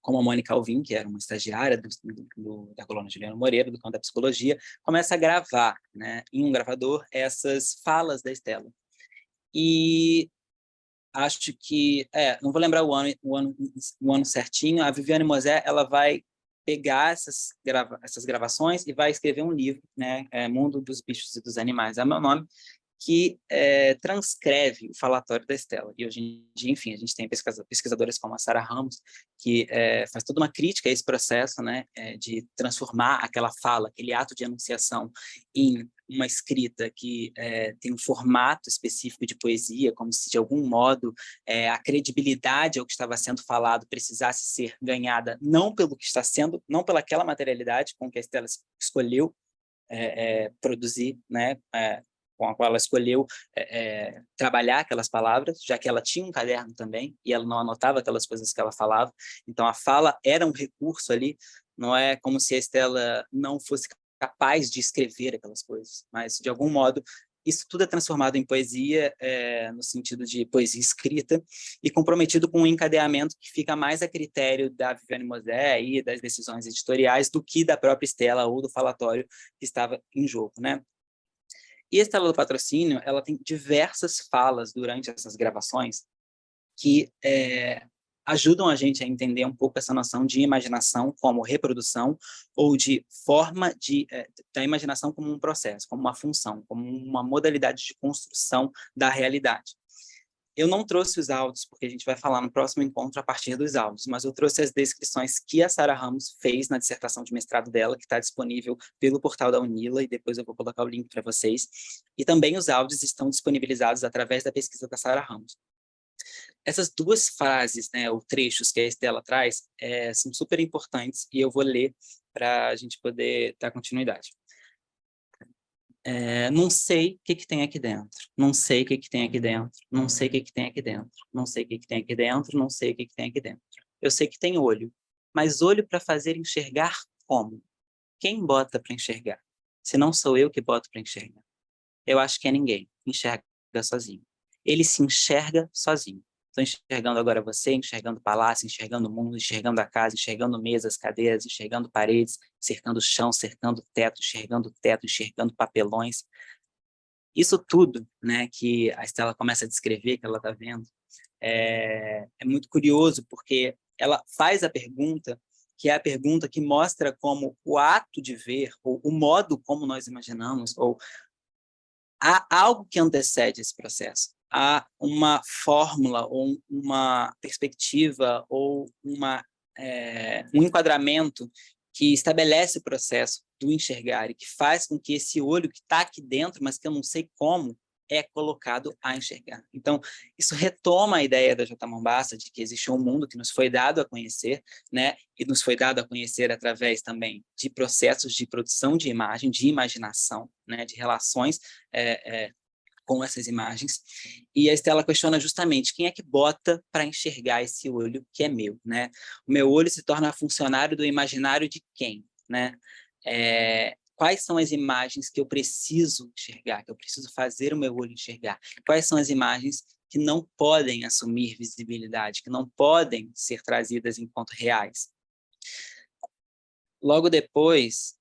como a Mônica Alvim, que era uma estagiária da colônia Juliana Moreira, do campo da psicologia, começa a gravar, né, em um gravador, essas falas da Estela. E acho que, não vou lembrar o ano certinho, a Viviane Mosé, ela vai pegar essas gravações e vai escrever um livro, né, Mundo dos Bichos e dos Animais, é o meu nome, que transcreve o falatório da Estela. E hoje em dia, enfim, a gente tem pesquisadoras como a Sara Ramos, que faz toda uma crítica a esse processo, né, de transformar aquela fala, aquele ato de enunciação, em uma escrita que tem um formato específico de poesia, como se, de algum modo, a credibilidade ao que estava sendo falado precisasse ser ganhada não pelo que está sendo, não pelaquela materialidade com que a Estela escolheu produzir, né, com a qual ela escolheu trabalhar aquelas palavras, já que ela tinha um caderno também, e ela não anotava aquelas coisas que ela falava. Então, a fala era um recurso ali, não é como se a Estela não fosse capaz de escrever aquelas coisas, mas, de algum modo, isso tudo é transformado em poesia, no sentido de poesia escrita, e comprometido com um encadeamento que fica mais a critério da Viviane Mosé e das decisões editoriais do que da própria Estela ou do falatório que estava em jogo, né? E a Estela do Patrocínio, ela tem diversas falas durante essas gravações que ajudam a gente a entender um pouco essa noção de imaginação como reprodução, ou de forma da imaginação como um processo, como uma função, como uma modalidade de construção da realidade. Eu não trouxe os áudios, porque a gente vai falar no próximo encontro a partir dos áudios, mas eu trouxe as descrições que a Sara Ramos fez na dissertação de mestrado dela, que está disponível pelo portal da Unila, e depois eu vou colocar o link para vocês. E também os áudios estão disponibilizados através da pesquisa da Sara Ramos. Essas duas frases, né, ou trechos que a Estela traz, são super importantes, e eu vou ler para a gente poder dar continuidade. Não sei o que tem aqui dentro, não sei o que tem aqui dentro, não sei o que tem aqui dentro, não sei o que tem aqui dentro, não sei o que tem aqui dentro. Eu sei que tem olho, mas olho para fazer enxergar como? Quem bota para enxergar? Se não sou eu que boto para enxergar. Eu acho que é ninguém, enxerga sozinho. Ele se enxerga sozinho. Estou enxergando agora você, enxergando o palácio, enxergando o mundo, enxergando a casa, enxergando mesas, cadeiras, enxergando paredes, cercando o chão, cercando o teto, enxergando papelões. Isso tudo, né, que a Estela começa a descrever, que ela está vendo, é muito curioso, porque ela faz a pergunta, que é a pergunta que mostra como o ato de ver, ou o modo como nós imaginamos, ou há algo que antecede esse processo. Há uma fórmula, ou uma perspectiva, ou um enquadramento que estabelece o processo do enxergar e que faz com que esse olho que está aqui dentro, mas que eu não sei como, é colocado a enxergar. Então, isso retoma a ideia da J. Mombassa de que existe um mundo que nos foi dado a conhecer, né? E nos foi dado a conhecer através também de processos de produção de imagem, de imaginação, né? De relações com essas imagens. E a Stella questiona justamente quem é que bota para enxergar esse olho que é meu, né? O meu olho se torna funcionário do imaginário de quem, né? Quais são as imagens que eu preciso enxergar, que eu preciso fazer o meu olho enxergar? Quais são as imagens que não podem assumir visibilidade, que não podem ser trazidas enquanto reais? Logo depois,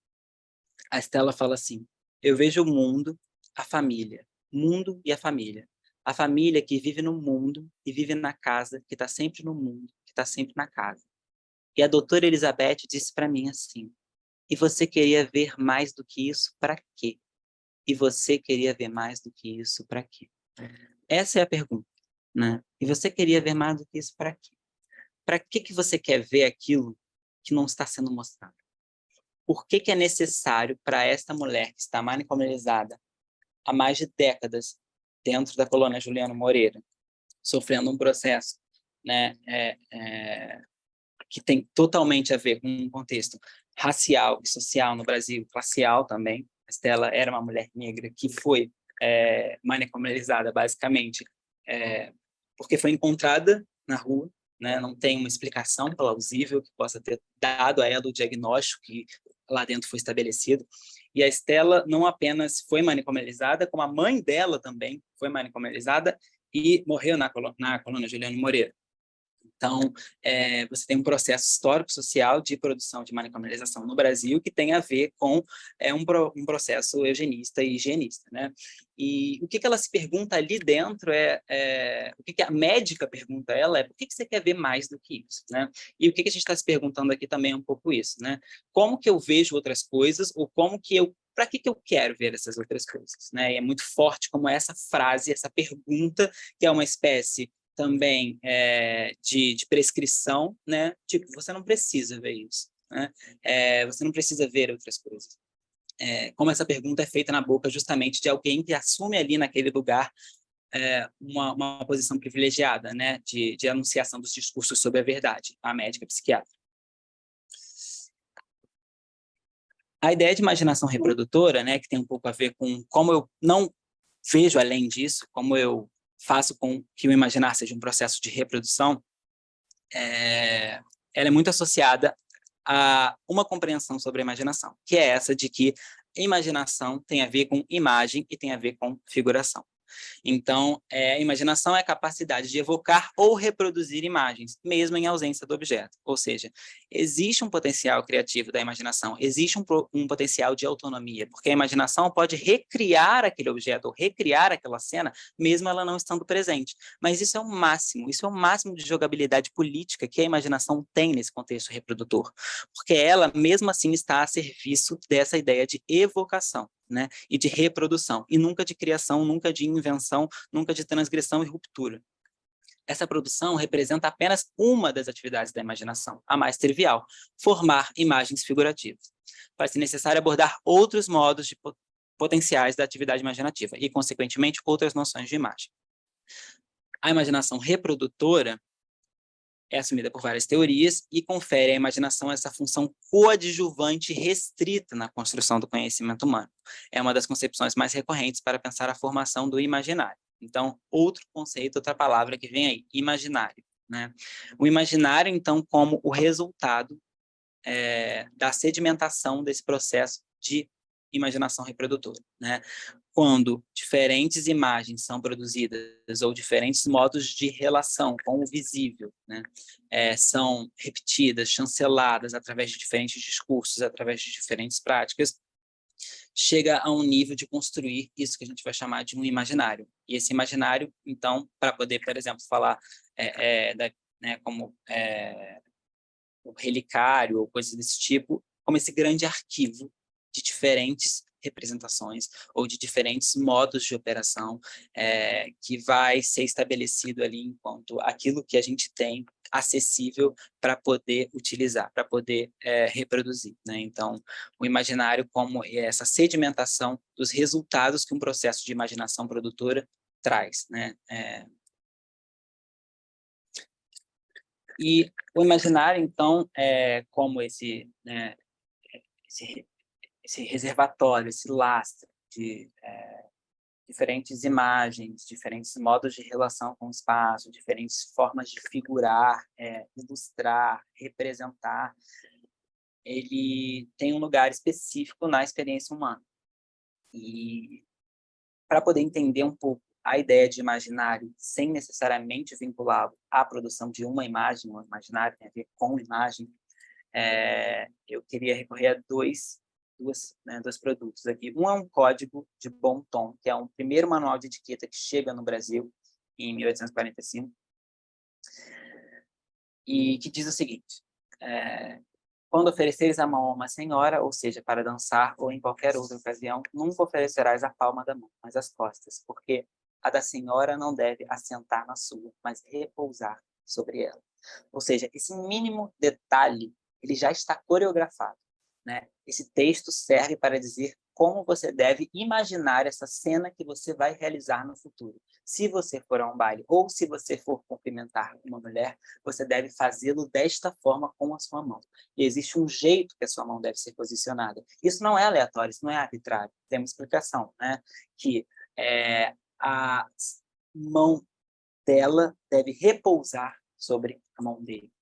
a Stella fala assim: eu vejo o mundo, a família, mundo e a família. A família que vive no mundo e vive na casa, que está sempre no mundo, que está sempre na casa. E a doutora Elizabeth disse para mim assim: e você queria ver mais do que isso para quê? E você queria ver mais do que isso para quê? Essa é a pergunta, né? E você queria ver mais do que isso para quê? Para que você quer ver aquilo que não está sendo mostrado? Por que é necessário para esta mulher que está manicomializada há mais de décadas dentro da colônia Juliano Moreira, sofrendo um processo, né, que tem totalmente a ver com um contexto racial e social no Brasil, classial também. A Stella era uma mulher negra que foi manicomializada, basicamente, porque foi encontrada na rua, né? Não tem uma explicação plausível que possa ter dado a ela o diagnóstico que lá dentro foi estabelecido. E a Stella não apenas foi manicomializada, como a mãe dela também foi manicomializada e morreu na colônia Juliano Moreira. Então, você tem um processo histórico-social de produção de manicomialização no Brasil que tem a ver com um processo eugenista e higienista, né? E o que ela se pergunta ali dentro o que a médica pergunta a ela por que você quer ver mais do que isso, né? E o que a gente está se perguntando aqui também é um pouco isso, né? Como que eu vejo outras coisas ou para que eu quero ver essas outras coisas, né? E é muito forte como essa frase, essa pergunta, que é uma espécie também de prescrição, né? Tipo, você não precisa ver isso, né? Você não precisa ver outras coisas. Como essa pergunta é feita na boca justamente de alguém que assume ali naquele lugar uma posição privilegiada, né? De anunciação dos discursos sobre a verdade, a médica psiquiatra. A ideia de imaginação reprodutora, né, que tem um pouco a ver com como eu não vejo além disso, como eu faço com que o imaginar seja um processo de reprodução, ela é muito associada a uma compreensão sobre a imaginação, que é essa de que imaginação tem a ver com imagem e tem a ver com figuração. Então, a imaginação é a capacidade de evocar ou reproduzir imagens, mesmo em ausência do objeto. Ou seja, existe um potencial criativo da imaginação, existe um potencial de autonomia, porque a imaginação pode recriar aquele objeto ou recriar aquela cena, mesmo ela não estando presente. Mas isso é o máximo de jogabilidade política que a imaginação tem nesse contexto reprodutor, porque ela, mesmo assim, está a serviço dessa ideia de evocação, né, e de reprodução, e nunca de criação, nunca de invenção, nunca de transgressão e ruptura. Essa produção representa apenas uma das atividades da imaginação, a mais trivial, formar imagens figurativas. Parece necessário abordar outros modos potenciais da atividade imaginativa e, consequentemente, outras noções de imagem. A imaginação reprodutora é assumida por várias teorias e confere à imaginação essa função coadjuvante restrita na construção do conhecimento humano. É uma das concepções mais recorrentes para pensar a formação do imaginário. Então, outro conceito, outra palavra que vem aí, imaginário, né? O imaginário, então, como o resultado da sedimentação desse processo de imaginação reprodutora, né? Quando diferentes imagens são produzidas ou diferentes modos de relação com o visível, né, são repetidas, chanceladas através de diferentes discursos, através de diferentes práticas, chega a um nível de construir isso que a gente vai chamar de um imaginário. E esse imaginário, então, para poder, por exemplo, falar como o relicário ou coisas desse tipo, como esse grande arquivo de diferentes representações ou de diferentes modos de operação que vai ser estabelecido ali enquanto aquilo que a gente tem acessível para poder utilizar, para poder reproduzir, né? Então, o imaginário como essa sedimentação dos resultados que um processo de imaginação produtora traz, né? E o imaginário, então, como esse reservatório, esse lastro de diferentes imagens, diferentes modos de relação com o espaço, diferentes formas de figurar, ilustrar, representar, ele tem um lugar específico na experiência humana. E para poder entender um pouco a ideia de imaginário, sem necessariamente vinculá-lo à produção de uma imagem, o imaginário tem a ver com imagem, eu queria recorrer a dois produtos aqui. Um é um código de bom tom, que é um primeiro manual de etiqueta que chega no Brasil em 1845, e que diz o seguinte: quando ofereceres a mão a uma senhora, ou seja, para dançar ou em qualquer outra ocasião, nunca oferecerás a palma da mão, mas as costas, porque a da senhora não deve assentar na sua, mas repousar sobre ela. Ou seja, esse mínimo detalhe, ele já está coreografado, né? Esse texto serve para dizer como você deve imaginar essa cena que você vai realizar no futuro. Se você for a um baile ou se você for cumprimentar uma mulher, você deve fazê-lo desta forma com a sua mão. E existe um jeito que a sua mão deve ser posicionada. Isso não é aleatório, isso não é arbitrário. Tem uma explicação, né? Que a mão dela deve repousar sobre a mão dele.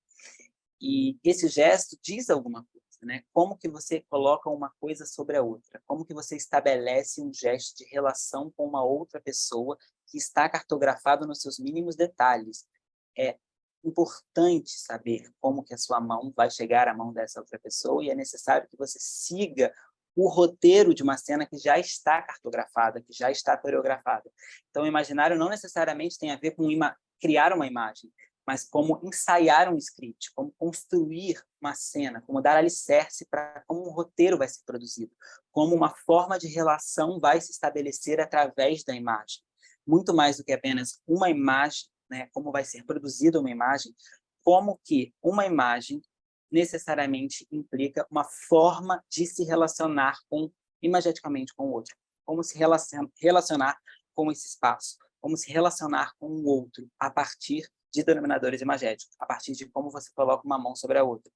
E esse gesto diz alguma coisa, né? Como que você coloca uma coisa sobre a outra? Como que você estabelece um gesto de relação com uma outra pessoa que está cartografado nos seus mínimos detalhes? É importante saber como que a sua mão vai chegar à mão dessa outra pessoa, e é necessário que você siga o roteiro de uma cena que já está cartografada, que já está coreografada. Então, o imaginário não necessariamente tem a ver com criar uma imagem, mas como ensaiar um script, como construir uma cena, como dar alicerce para como um roteiro vai ser produzido, como uma forma de relação vai se estabelecer através da imagem. Muito mais do que apenas uma imagem, né, como vai ser produzida uma imagem, como que uma imagem necessariamente implica uma forma de se relacionar imageticamente com o outro, como se relacionar com esse espaço, como se relacionar com o outro a partir de denominadores imagéticos, a partir de como você coloca uma mão sobre a outra.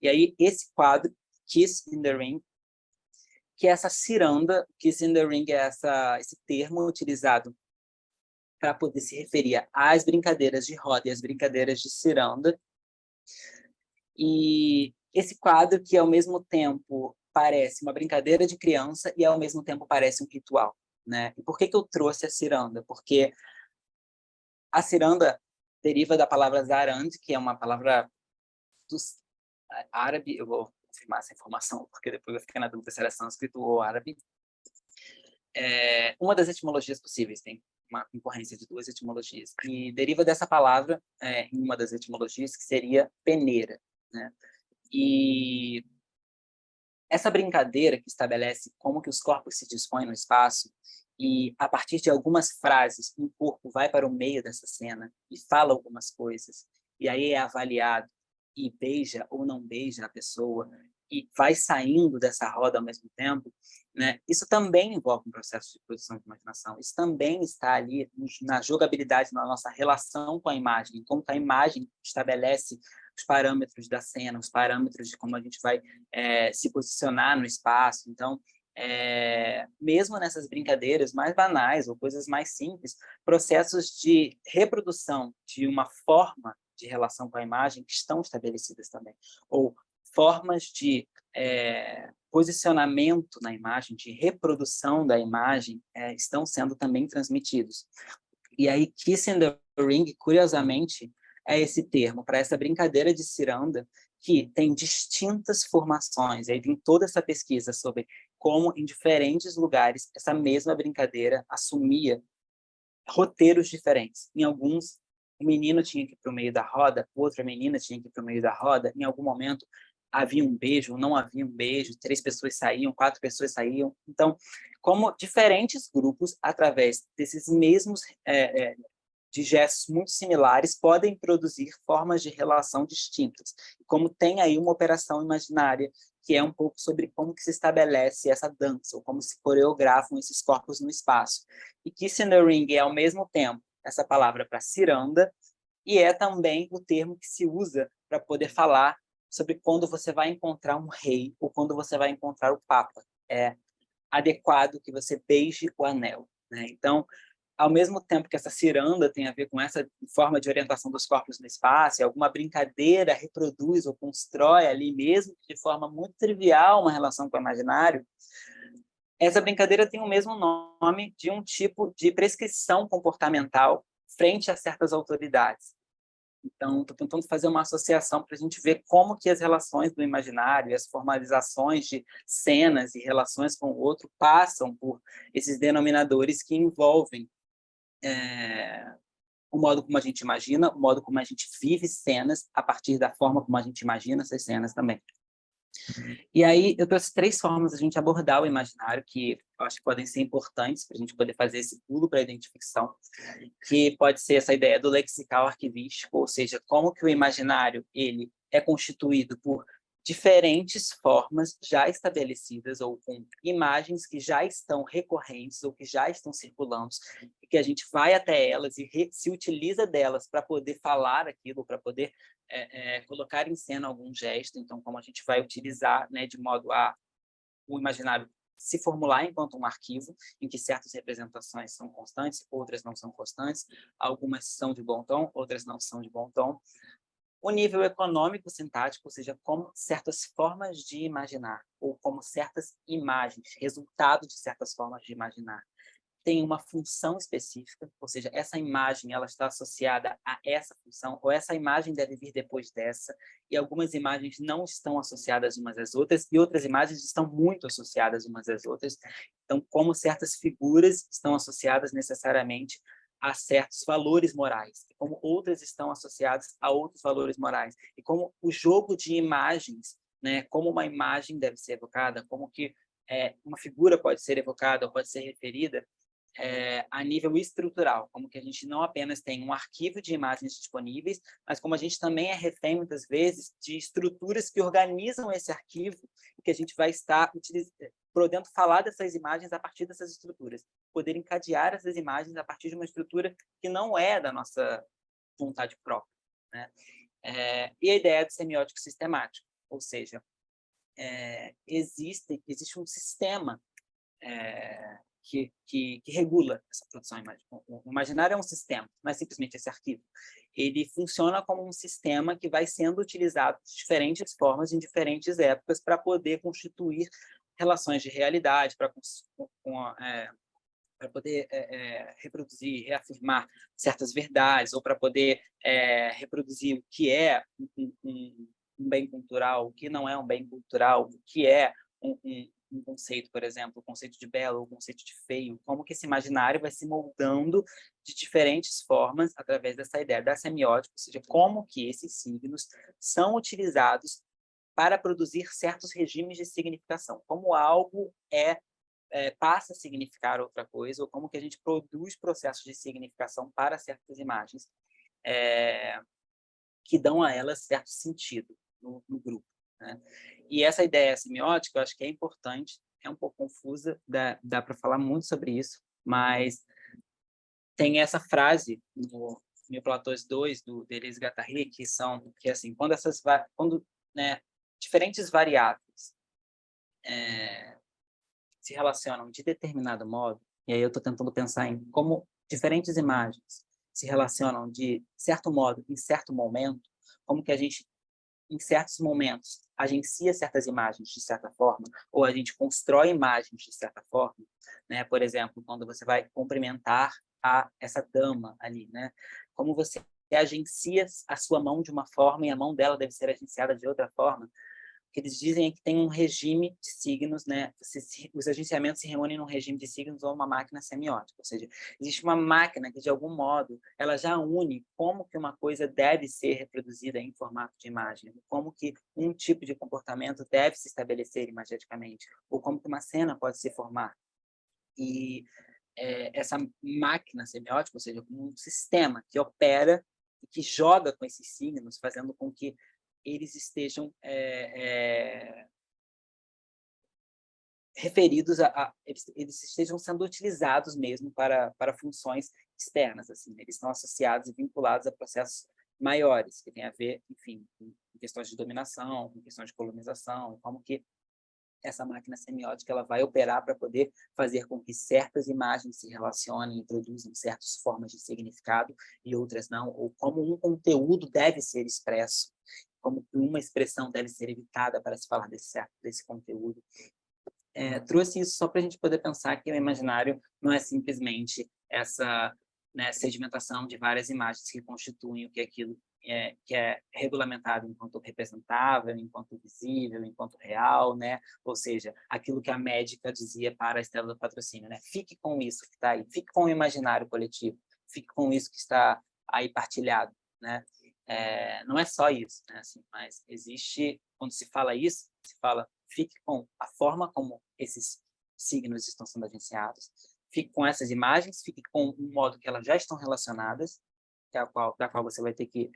E aí, esse quadro, Kiss in the Ring, que é essa ciranda, Kiss in the Ring é esse termo utilizado para poder se referir às brincadeiras de roda e às brincadeiras de ciranda. E esse quadro que, ao mesmo tempo, parece uma brincadeira de criança e, ao mesmo tempo, parece um ritual, né? E por que eu trouxe a ciranda? Porque a ciranda deriva da palavra zarand, que é uma palavra árabe. Eu vou confirmar essa informação, porque depois eu fiquei na dúvida se era sânscrito ou árabe. Uma das etimologias possíveis, tem uma concorrência de duas etimologias, e deriva dessa palavra, em uma das etimologias, que seria peneira, né? E essa brincadeira que estabelece como que os corpos se dispõem no espaço, e a partir de algumas frases, um corpo vai para o meio dessa cena e fala algumas coisas, e aí é avaliado e beija ou não beija a pessoa, e vai saindo dessa roda ao mesmo tempo, né? Isso também envolve um processo de produção de imaginação. Isso também está ali na jogabilidade, na nossa relação com a imagem, como a imagem estabelece os parâmetros da cena, os parâmetros de como a gente vai se posicionar no espaço. Então, mesmo nessas brincadeiras mais banais ou coisas mais simples, processos de reprodução de uma forma de relação com a imagem estão estabelecidas também, ou formas de posicionamento na imagem, de reprodução da imagem, estão sendo também transmitidos. E aí, Kiss in the Ring, curiosamente, é esse termo para essa brincadeira de ciranda, que tem distintas formações. Aí tem toda essa pesquisa sobre como, em diferentes lugares, essa mesma brincadeira assumia roteiros diferentes. Em alguns, o menino tinha que ir para o meio da roda, outra menina tinha que ir para o meio da roda. Em algum momento, havia um beijo ou não havia um beijo, 3 pessoas saíam, 4 pessoas saíam. Então, como diferentes grupos, através desses mesmos de gestos muito similares podem produzir formas de relação distintas. Como tem aí uma operação imaginária, que é um pouco sobre como que se estabelece essa dança, ou como se coreografam esses corpos no espaço. E Kiss in the Ring é, ao mesmo tempo, essa palavra para ciranda, e é também o termo que se usa para poder falar sobre quando você vai encontrar um rei, ou quando você vai encontrar o papa. É adequado que você beije o anel, né? Então, ao mesmo tempo que essa ciranda tem a ver com essa forma de orientação dos corpos no espaço, e alguma brincadeira reproduz ou constrói ali, mesmo que de forma muito trivial, uma relação com o imaginário, essa brincadeira tem o mesmo nome de um tipo de prescrição comportamental frente a certas autoridades. Então, estou tentando fazer uma associação para a gente ver como que as relações do imaginário, as formalizações de cenas e relações com o outro passam por esses denominadores que envolvem o modo como a gente imagina, o modo como a gente vive cenas, a partir da forma como a gente imagina essas cenas também. E aí, eu trouxe 3 formas de a gente abordar o imaginário, que eu acho que podem ser importantes para a gente poder fazer esse pulo para a identificação, que pode ser essa ideia do lexical arquivístico, ou seja, como que o imaginário ele é constituído por diferentes formas já estabelecidas, ou com imagens que já estão recorrentes, ou que já estão circulando, e que a gente vai até elas e se utiliza delas para poder falar aquilo, para poder colocar em cena algum gesto. Então, como a gente vai utilizar, né, de modo a o imaginário se formular enquanto um arquivo, em que certas representações são constantes, outras não são constantes, algumas são de bom tom, outras não são de bom tom. O nível econômico sintático, ou seja, como certas formas de imaginar, ou como certas imagens, resultado de certas formas de imaginar, tem uma função específica, ou seja, essa imagem ela está associada a essa função, ou essa imagem deve vir depois dessa, e algumas imagens não estão associadas umas às outras, e outras imagens estão muito associadas umas às outras. Então, como certas figuras estão associadas necessariamente a certos valores morais, e como outras estão associadas a outros valores morais, e como o jogo de imagens, né, como uma imagem deve ser evocada, como que uma figura pode ser evocada ou pode ser referida, a nível estrutural, como que a gente não apenas tem um arquivo de imagens disponíveis, mas como a gente também é refém, muitas vezes, de estruturas que organizam esse arquivo e que a gente vai estar podendo falar dessas imagens a partir dessas estruturas, poder encadear essas imagens a partir de uma estrutura que não é da nossa vontade própria, né? E a ideia do semiótico sistemático, ou seja, existe um sistema que regula essa produção imaginária. O imaginário é um sistema, não é simplesmente esse arquivo. Ele funciona como um sistema que vai sendo utilizado de diferentes formas em diferentes épocas para poder constituir relações de realidade, para poder reproduzir, reafirmar certas verdades, ou para poder reproduzir o que é um bem cultural, o que não é um bem cultural, o que é um conceito, por exemplo, o conceito de belo, o conceito de feio, como que esse imaginário vai se moldando de diferentes formas através dessa ideia da semiótica, ou seja, como que esses signos são utilizados para produzir certos regimes de significação, como algo passa a significar outra coisa, ou como que a gente produz processos de significação para certas imagens que dão a elas certo sentido no grupo, né? E essa ideia semiótica, eu acho que é importante, é um pouco confusa, dá para falar muito sobre isso, mas tem essa frase no Platôs 2, do Deleuze e Guattari, que assim, quando diferentes variáveis se relacionam de determinado modo, e aí eu estou tentando pensar em como diferentes imagens se relacionam de certo modo, em certo momento, como que a gente, em certos momentos, agencia certas imagens de certa forma, ou a gente constrói imagens de certa forma, né? Por exemplo, quando você vai cumprimentar essa dama ali, né? Como você agencia a sua mão de uma forma e a mão dela deve ser agenciada de outra forma. O que eles dizem é que tem um regime de signos, né? Os agenciamentos se reúnem num regime de signos ou uma máquina semiótica, ou seja, existe uma máquina que, de algum modo, ela já une como que uma coisa deve ser reproduzida em formato de imagem, como que um tipo de comportamento deve se estabelecer imageticamente, ou como que uma cena pode se formar. E essa máquina semiótica, ou seja, como um sistema que opera e que joga com esses signos, fazendo com que eles estejam referidos eles estejam sendo utilizados mesmo para funções externas, assim, eles estão associados e vinculados a processos maiores, que têm a ver, enfim, com questões de dominação, com questões de colonização, como que essa máquina semiótica ela vai operar para poder fazer com que certas imagens se relacionem e produzam certas formas de significado e outras não, ou como um conteúdo deve ser expresso, como uma expressão deve ser evitada para se falar desse conteúdo. Trouxe isso só para a gente poder pensar que o imaginário não é simplesmente essa, né, sedimentação de várias imagens que constituem o que é aquilo que é regulamentado enquanto representável, enquanto visível, enquanto real, né? Ou seja, aquilo que a médica dizia para a Estrela do Patrocínio, né? Fique com isso que está aí, fique com o imaginário coletivo, fique com isso que está aí partilhado, né? Não é só isso, né? Assim, mas existe, quando se fala isso, se fala fique com a forma como esses signos estão sendo agenciados, fique com essas imagens, fique com o modo que elas já estão relacionadas, da qual você vai ter que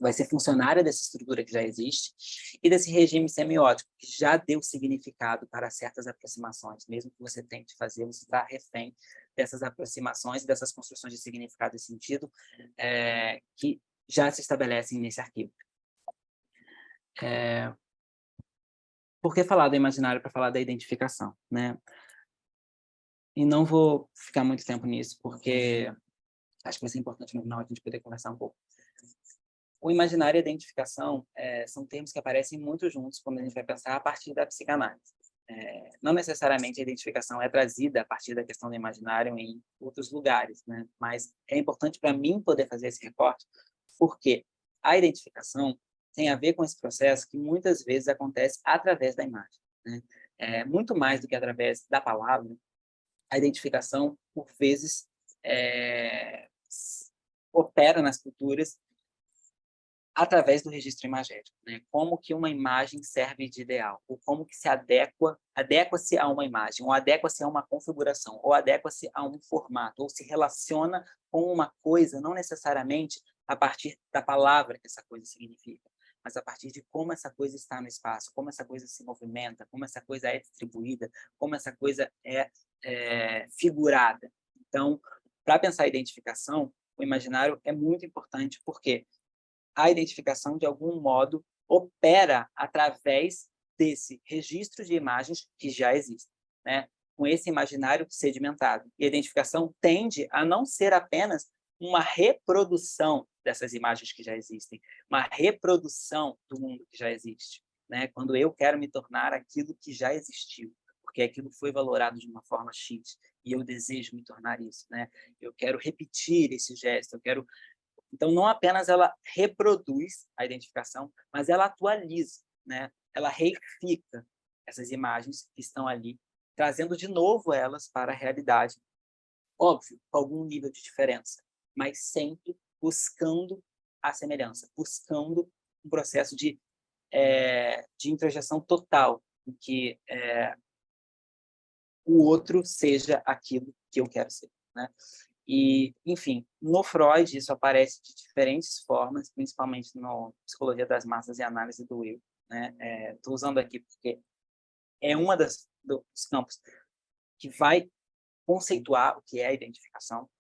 vai ser funcionária dessa estrutura que já existe, e desse regime semiótico, que já deu significado para certas aproximações. Mesmo que você tente fazer, você está refém dessas aproximações, dessas construções de significado e sentido que já se estabelecem nesse arquivo. Por que falar do imaginário para falar da identificação, né? E não vou ficar muito tempo nisso, porque acho que vai ser importante no final a gente poder conversar um pouco. O imaginário e a identificação são termos que aparecem muito juntos quando a gente vai pensar a partir da psicanálise. Não necessariamente a identificação é trazida a partir da questão do imaginário em outros lugares, né? Mas é importante para mim poder fazer esse recorte, porque a identificação tem a ver com esse processo que muitas vezes acontece através da imagem, né? Muito mais do que através da palavra, a identificação, por vezes, opera nas culturas através do registro imagético, né? Como que uma imagem serve de ideal, ou como que se adequa-se a uma imagem, ou adequa-se a uma configuração, ou adequa-se a um formato, ou se relaciona com uma coisa, não necessariamente a partir da palavra que essa coisa significa, mas a partir de como essa coisa está no espaço, como essa coisa se movimenta, como essa coisa é distribuída, como essa coisa é figurada. Então, para pensar a identificação, o imaginário é muito importante, porque a identificação, de algum modo, opera através desse registro de imagens que já existem, né? Com esse imaginário sedimentado. E a identificação tende a não ser apenas uma reprodução dessas imagens que já existem, uma reprodução do mundo que já existe, né? Quando eu quero me tornar aquilo que já existiu, porque aquilo foi valorado de uma forma X, e eu desejo me tornar isso, né? Eu quero repetir esse gesto, eu quero... Então, não apenas ela reproduz a identificação, mas ela atualiza, né? Ela reifica essas imagens que estão ali, trazendo de novo elas para a realidade. Óbvio, com algum nível de diferença, mas sempre buscando a semelhança, buscando um processo de introjeção total, em que o outro seja aquilo que eu quero ser, né? E, enfim, no Freud isso aparece de diferentes formas, principalmente na Psicologia das Massas e Análise do Eu, né? Estou usando aqui porque é uma dos campos que vai conceituar o que é a identificação,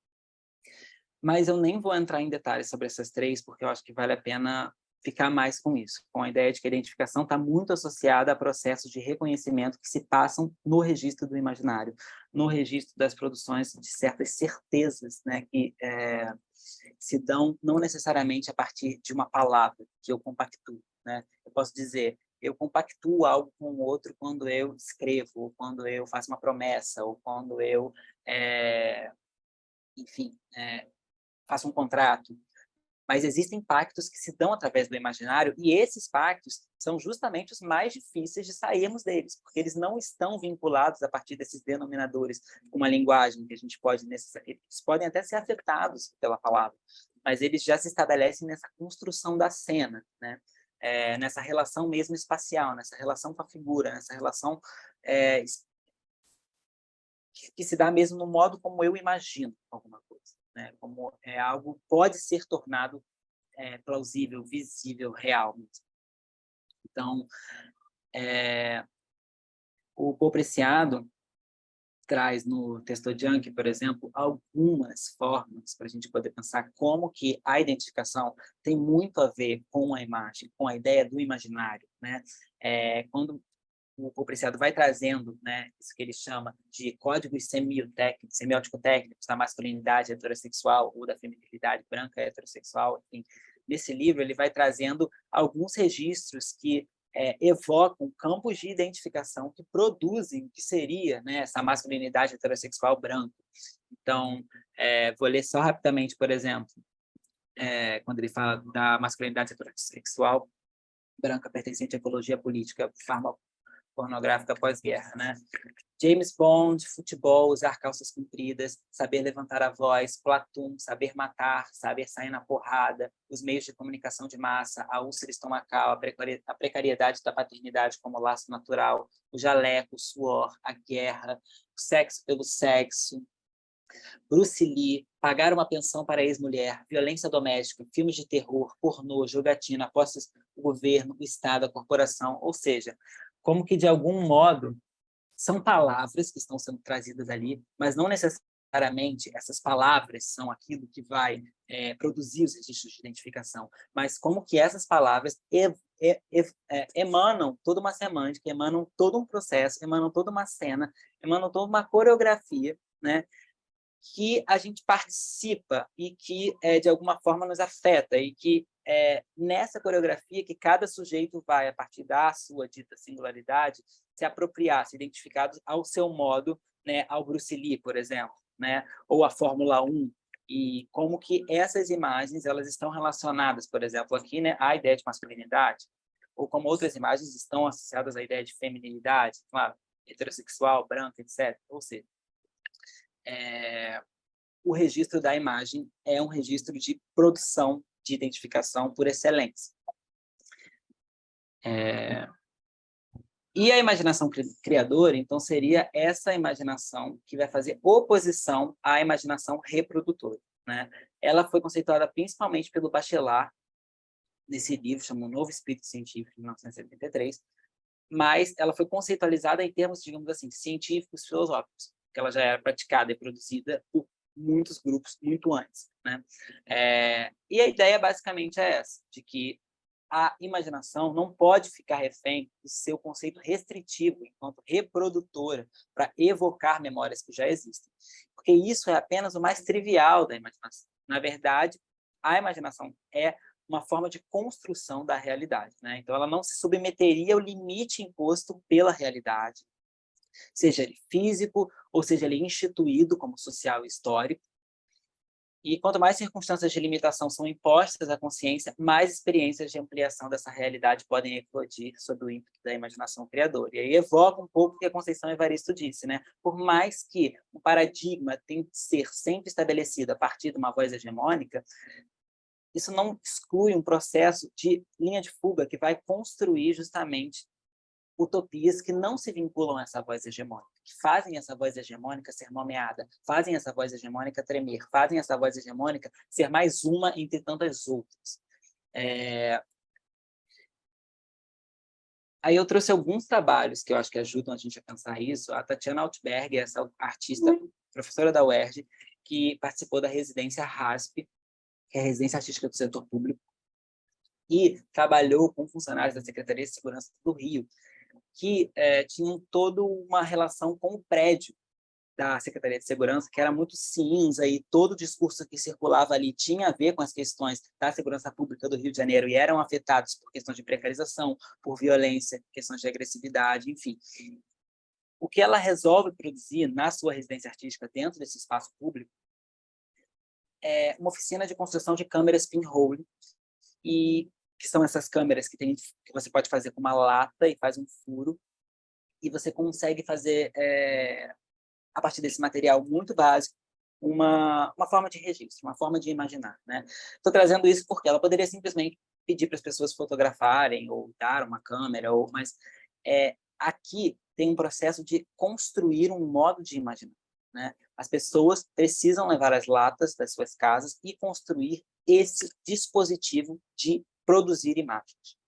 mas eu nem vou entrar em detalhes sobre essas três, porque eu acho que vale a pena ficar mais com isso, com a ideia de que a identificação está muito associada a processos de reconhecimento que se passam no registro do imaginário, no registro das produções de certas certezas, né, que se dão não necessariamente a partir de uma palavra que eu compactuo, né? Eu posso dizer, eu compactuo algo com o outro quando eu escrevo, ou quando eu faço uma promessa, ou quando eu, enfim, faço um contrato. Mas existem pactos que se dão através do imaginário, e esses pactos são justamente os mais difíceis de sairmos deles, porque eles não estão vinculados a partir desses denominadores, uma linguagem que a gente pode... Eles podem até ser afetados pela palavra, mas eles já se estabelecem nessa construção da cena, né? Nessa relação mesmo espacial, nessa relação com a figura, nessa relação que se dá mesmo no modo como eu imagino alguma coisa, né? Como algo pode ser tornado plausível, visível, real mesmo. Então, o Paul Preciado traz no texto Junk, por exemplo, algumas formas para a gente poder pensar como que a identificação tem muito a ver com a imagem, com a ideia do imaginário, né? Quando o Paul Preciado vai trazendo, né, isso que ele chama de códigos semiótico-técnicos da masculinidade heterossexual ou da feminilidade branca heterossexual, enfim, nesse livro ele vai trazendo alguns registros que evocam campos de identificação que produzem o que seria, né, essa masculinidade heterossexual branca. Então, vou ler só rapidamente, por exemplo, quando ele fala da masculinidade heterossexual branca pertencente à ecologia política pornográfica pós-guerra, né? James Bond, futebol, usar calças compridas, saber levantar a voz, Platum, saber matar, saber sair na porrada, os meios de comunicação de massa, a úlcera estomacal, a precariedade da paternidade como laço natural, o jaleco, o suor, a guerra, o sexo pelo sexo, Bruce Lee, pagar uma pensão para a ex-mulher, violência doméstica, filmes de terror, pornô, jogatina, apostas do governo, o Estado, a corporação, ou seja, como que, de algum modo, são palavras que estão sendo trazidas ali, mas não necessariamente essas palavras são aquilo que vai produzir os registros de identificação, mas como que essas palavras emanam toda uma semântica, emanam todo um processo, emanam toda uma cena, emanam toda uma coreografia, né, que a gente participa e que, de alguma forma, nos afeta, e que nessa coreografia que cada sujeito vai, a partir da sua dita singularidade, se apropriar, se identificar ao seu modo, né, ao Bruce Lee, por exemplo, né, ou a Fórmula 1, e como que essas imagens elas estão relacionadas, por exemplo, aqui, né, à ideia de masculinidade, ou como outras imagens estão associadas à ideia de feminilidade, claro, heterossexual, branca, etc. Ou seja, o registro da imagem é um registro de produção de identificação por excelência. E a imaginação criadora, então, seria essa imaginação que vai fazer oposição à imaginação reprodutora, né? Ela foi conceituada principalmente pelo Bachelard, nesse livro, chamado Novo Espírito Científico, de 1973, mas ela foi conceitualizada em termos, digamos assim, científicos, filosóficos, que ela já era praticada e produzida por muitos grupos muito antes, né? E a ideia basicamente é essa, de que a imaginação não pode ficar refém do seu conceito restritivo enquanto reprodutora para evocar memórias que já existem, porque isso é apenas o mais trivial da imaginação. Na verdade, a imaginação é uma forma de construção da realidade, né? Então, ela não se submeteria ao limite imposto pela realidade, seja ele físico ou seja ele instituído como social e histórico. E quanto mais circunstâncias de limitação são impostas à consciência, mais experiências de ampliação dessa realidade podem eclodir sob o ímpeto da imaginação criadora. E aí evoca um pouco o que a Conceição Evaristo disse, né? Por mais que o paradigma tem que ser sempre estabelecido a partir de uma voz hegemônica, isso não exclui um processo de linha de fuga que vai construir justamente utopias que não se vinculam a essa voz hegemônica, que fazem essa voz hegemônica ser nomeada, fazem essa voz hegemônica tremer, fazem essa voz hegemônica ser mais uma entre tantas outras. Aí eu trouxe alguns trabalhos que eu acho que ajudam a gente a pensar isso. A Tatiana Altberg, essa artista, professora da UERJ, que participou da residência RASP, que é a Residência Artística do Setor Público, e trabalhou com funcionários da Secretaria de Segurança do Rio, que tinham toda uma relação com o prédio da Secretaria de Segurança, que era muito cinza, e todo o discurso que circulava ali tinha a ver com as questões da segurança pública do Rio de Janeiro, e eram afetados por questões de precarização, por violência, questões de agressividade, enfim. O que ela resolve produzir na sua residência artística dentro desse espaço público é uma oficina de construção de câmeras pinhole, e que são essas câmeras que você pode fazer com uma lata e faz um furo, e você consegue fazer, a partir desse material muito básico, uma forma de registro, uma forma de imaginar, né? Estou trazendo isso porque ela poderia simplesmente pedir para as pessoas fotografarem ou dar uma câmera, mas aqui tem um processo de construir um modo de imaginar, né? As pessoas precisam levar as latas das suas casas e construir esse dispositivo de produzir imagens.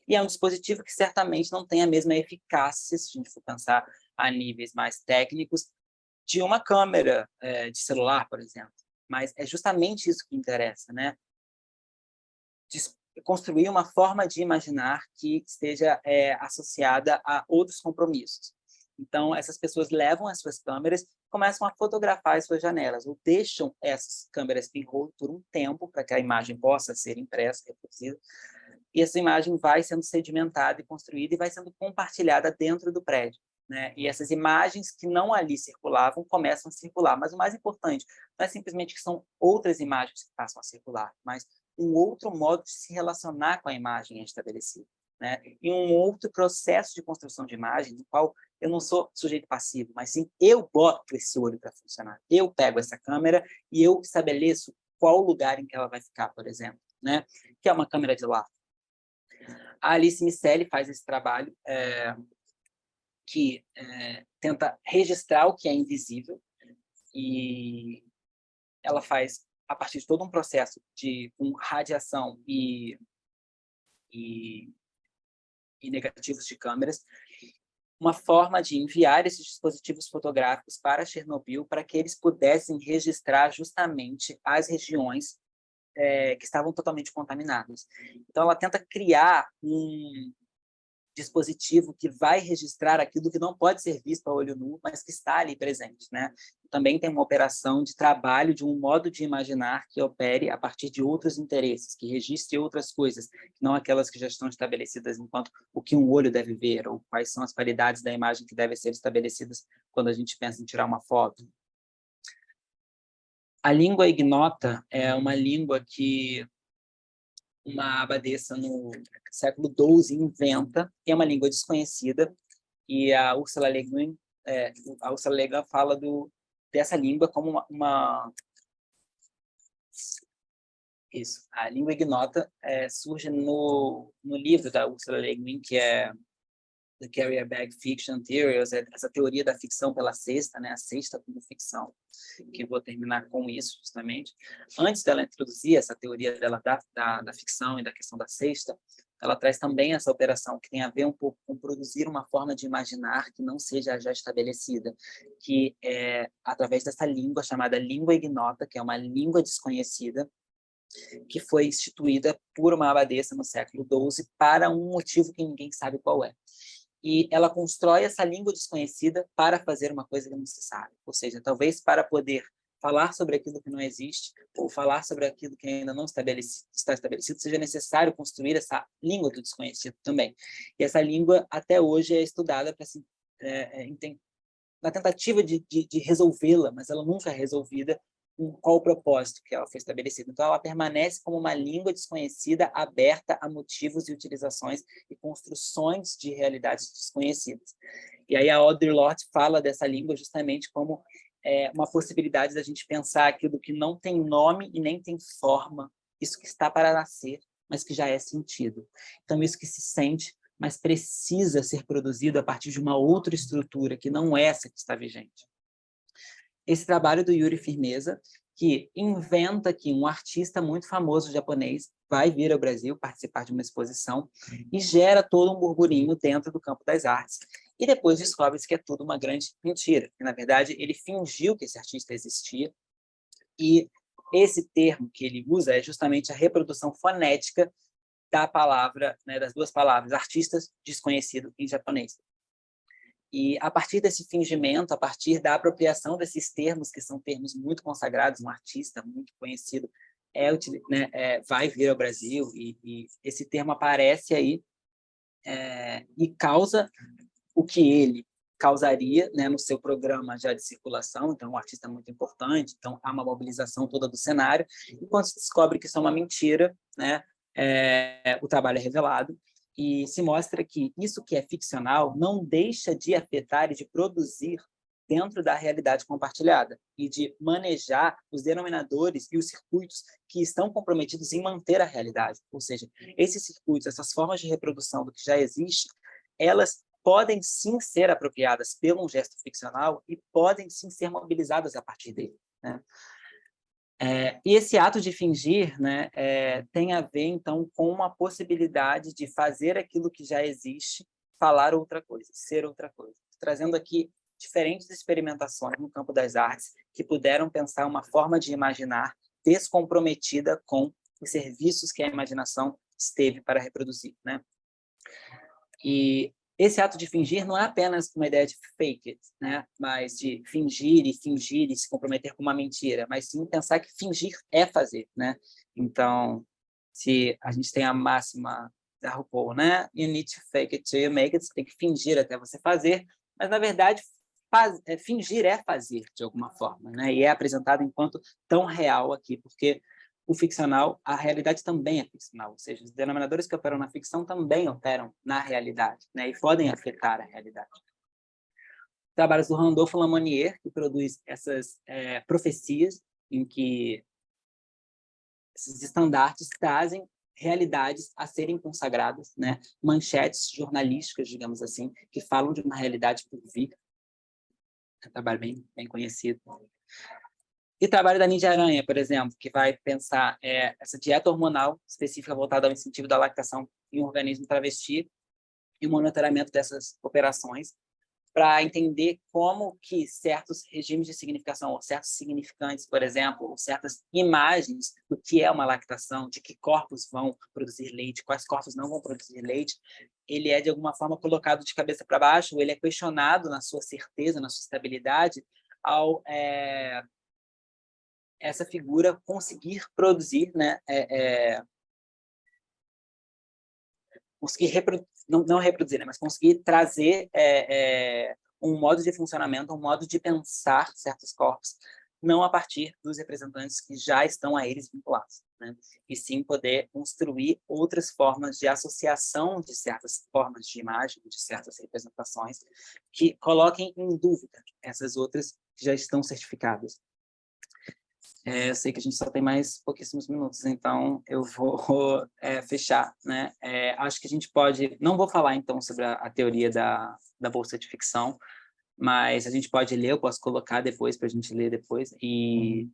E é um dispositivo que certamente não tem a mesma eficácia, se a gente for pensar a níveis mais técnicos, de uma câmera de celular, por exemplo. Mas é justamente isso que interessa, né? Construir uma forma de imaginar que esteja associada a outros compromissos. Então, essas pessoas levam as suas câmeras, começam a fotografar as suas janelas, ou deixam essas câmeras em rolo por um tempo, para que a imagem possa ser impressa, reproduzida, e essa imagem vai sendo sedimentada e construída e vai sendo compartilhada dentro do prédio, né? E essas imagens que não ali circulavam começam a circular. Mas o mais importante não é simplesmente que são outras imagens que passam a circular, mas um outro modo de se relacionar com a imagem é estabelecido, né? E um outro processo de construção de imagem, no qual eu não sou sujeito passivo, mas sim eu boto esse olho para funcionar. Eu pego essa câmera e eu estabeleço qual lugar em que ela vai ficar, por exemplo, né? Que é uma câmera de lado. A Alice Miceli faz esse trabalho que tenta registrar o que é invisível, e ela faz a partir de todo um processo com radiação e negativos de câmeras, uma forma de enviar esses dispositivos fotográficos para Chernobyl para que eles pudessem registrar justamente as regiões que estavam totalmente contaminadas. Então, ela tenta criar um dispositivo que vai registrar aquilo que não pode ser visto a olho nu, mas que está ali presente, né? Também tem uma operação de trabalho de um modo de imaginar que opere a partir de outros interesses, que registre outras coisas, não aquelas que já estão estabelecidas enquanto o que um olho deve ver, ou quais são as qualidades da imagem que devem ser estabelecidas quando a gente pensa em tirar uma foto. A língua ignota é uma língua que uma abadesa no século XII inventa, que é uma língua desconhecida, e a Ursula Le Guin fala dessa língua como Isso, a língua ignota surge no livro da Ursula Le Guin, que é The Carrier Bag Fiction Theory, essa teoria da ficção pela cesta, né? A cesta como ficção, que vou terminar com isso, justamente. Antes dela introduzir essa teoria dela da ficção e da questão da cesta, ela traz também essa operação que tem a ver um pouco com produzir uma forma de imaginar que não seja já estabelecida, que é através dessa língua chamada língua ignota, que é uma língua desconhecida, que foi instituída por uma abadesa no século XII para um motivo que ninguém sabe qual é. E ela constrói essa língua desconhecida para fazer uma coisa que não se sabe. Ou seja, talvez para poder falar sobre aquilo que não existe, ou falar sobre aquilo que ainda não está estabelecido, seja necessário construir essa língua do desconhecido também. E essa língua, até hoje, é estudada para na tentativa de resolvê-la, mas ela nunca é resolvida com qual o propósito que ela foi estabelecida. Então, ela permanece como uma língua desconhecida, aberta a motivos e utilizações e construções de realidades desconhecidas. E aí a Audre Lorde fala dessa língua justamente como uma possibilidade da gente pensar aquilo que não tem nome e nem tem forma, isso que está para nascer, mas que já é sentido. Então, isso que se sente, mas precisa ser produzido a partir de uma outra estrutura, que não é essa que está vigente. Esse trabalho do Yuri Firmeza, que inventa que um artista muito famoso japonês vai vir ao Brasil participar de uma exposição e gera todo um burburinho dentro do campo das artes. E depois descobre-se que é tudo uma grande mentira. Que, na verdade, ele fingiu que esse artista existia, e esse termo que ele usa é justamente a reprodução fonética da palavra, né, das duas palavras, artistas desconhecido em japonês. E a partir desse fingimento, a partir da apropriação desses termos, que são termos muito consagrados, um artista muito conhecido vai vir ao Brasil, e esse termo aparece aí e causa o que ele causaria, né, no seu programa já de circulação. Então, um artista muito importante, então há uma mobilização toda do cenário, e quando se descobre que isso é uma mentira, né, o trabalho é revelado, e se mostra que isso que é ficcional não deixa de afetar e de produzir dentro da realidade compartilhada e de manejar os denominadores e os circuitos que estão comprometidos em manter a realidade. Ou seja, esses circuitos, essas formas de reprodução do que já existe, elas podem sim ser apropriadas pelo um gesto ficcional e podem sim ser mobilizadas a partir dele, né? E esse ato de fingir, né, tem a ver, então, com uma possibilidade de fazer aquilo que já existe, falar outra coisa, ser outra coisa. Trazendo aqui diferentes experimentações no campo das artes que puderam pensar uma forma de imaginar descomprometida com os serviços que a imaginação esteve para reproduzir, né? E esse ato de fingir não é apenas uma ideia de fake it, né? Mas de fingir e se comprometer com uma mentira, mas sim pensar que fingir é fazer, né? Então, se a gente tem a máxima da RuPaul, né? You need to fake it till you make it. Você tem que fingir até você fazer, mas, na verdade, fingir é fazer, de alguma forma, né? E é apresentado enquanto tão real aqui, porque o ficcional, a realidade também é ficcional, ou seja, os denominadores que operam na ficção também operam na realidade, né? E podem afetar a realidade. Trabalhos do Randolph Lamonnier, que produz essas profecias, em que esses estandartes trazem realidades a serem consagradas, né? Manchetes jornalísticas, digamos assim, que falam de uma realidade por vir. É um trabalho bem conhecido. E trabalho da Nídia Aranha, por exemplo, que vai pensar essa dieta hormonal específica voltada ao incentivo da lactação em um organismo travesti e o monitoramento dessas operações para entender como que certos regimes de significação, ou certos significantes, por exemplo, ou certas imagens do que é uma lactação, de que corpos vão produzir leite, quais corpos não vão produzir leite, ele é, de alguma forma, colocado de cabeça para baixo, ele é questionado na sua certeza, na sua estabilidade, ao essa figura conseguir produzir, né, conseguir não reproduzir, né, mas conseguir trazer um modo de funcionamento, um modo de pensar certos corpos, não a partir dos representantes que já estão a eles vinculados, né, e sim poder construir outras formas de associação de certas formas de imagem, de certas representações, que coloquem em dúvida essas outras que já estão certificadas. Eu sei que a gente só tem mais pouquíssimos minutos, então eu vou fechar, né? Acho que a gente pode... Não vou falar, então, sobre a teoria da bolsa de ficção, mas a gente pode ler, eu posso colocar depois, para a gente ler depois, e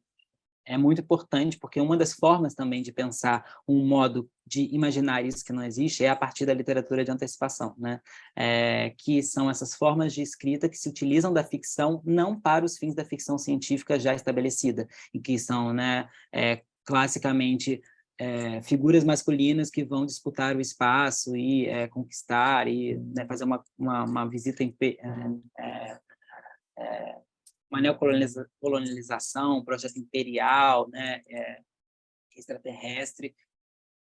é muito importante, porque uma das formas também de pensar um modo de imaginar isso que não existe é a partir da literatura de antecipação, né? Que são essas formas de escrita que se utilizam da ficção não para os fins da ficção científica já estabelecida, e que são, né, classicamente, figuras masculinas que vão disputar o espaço e conquistar, e, né, fazer uma visita uma neocolonização, um projeto imperial, né, extraterrestre,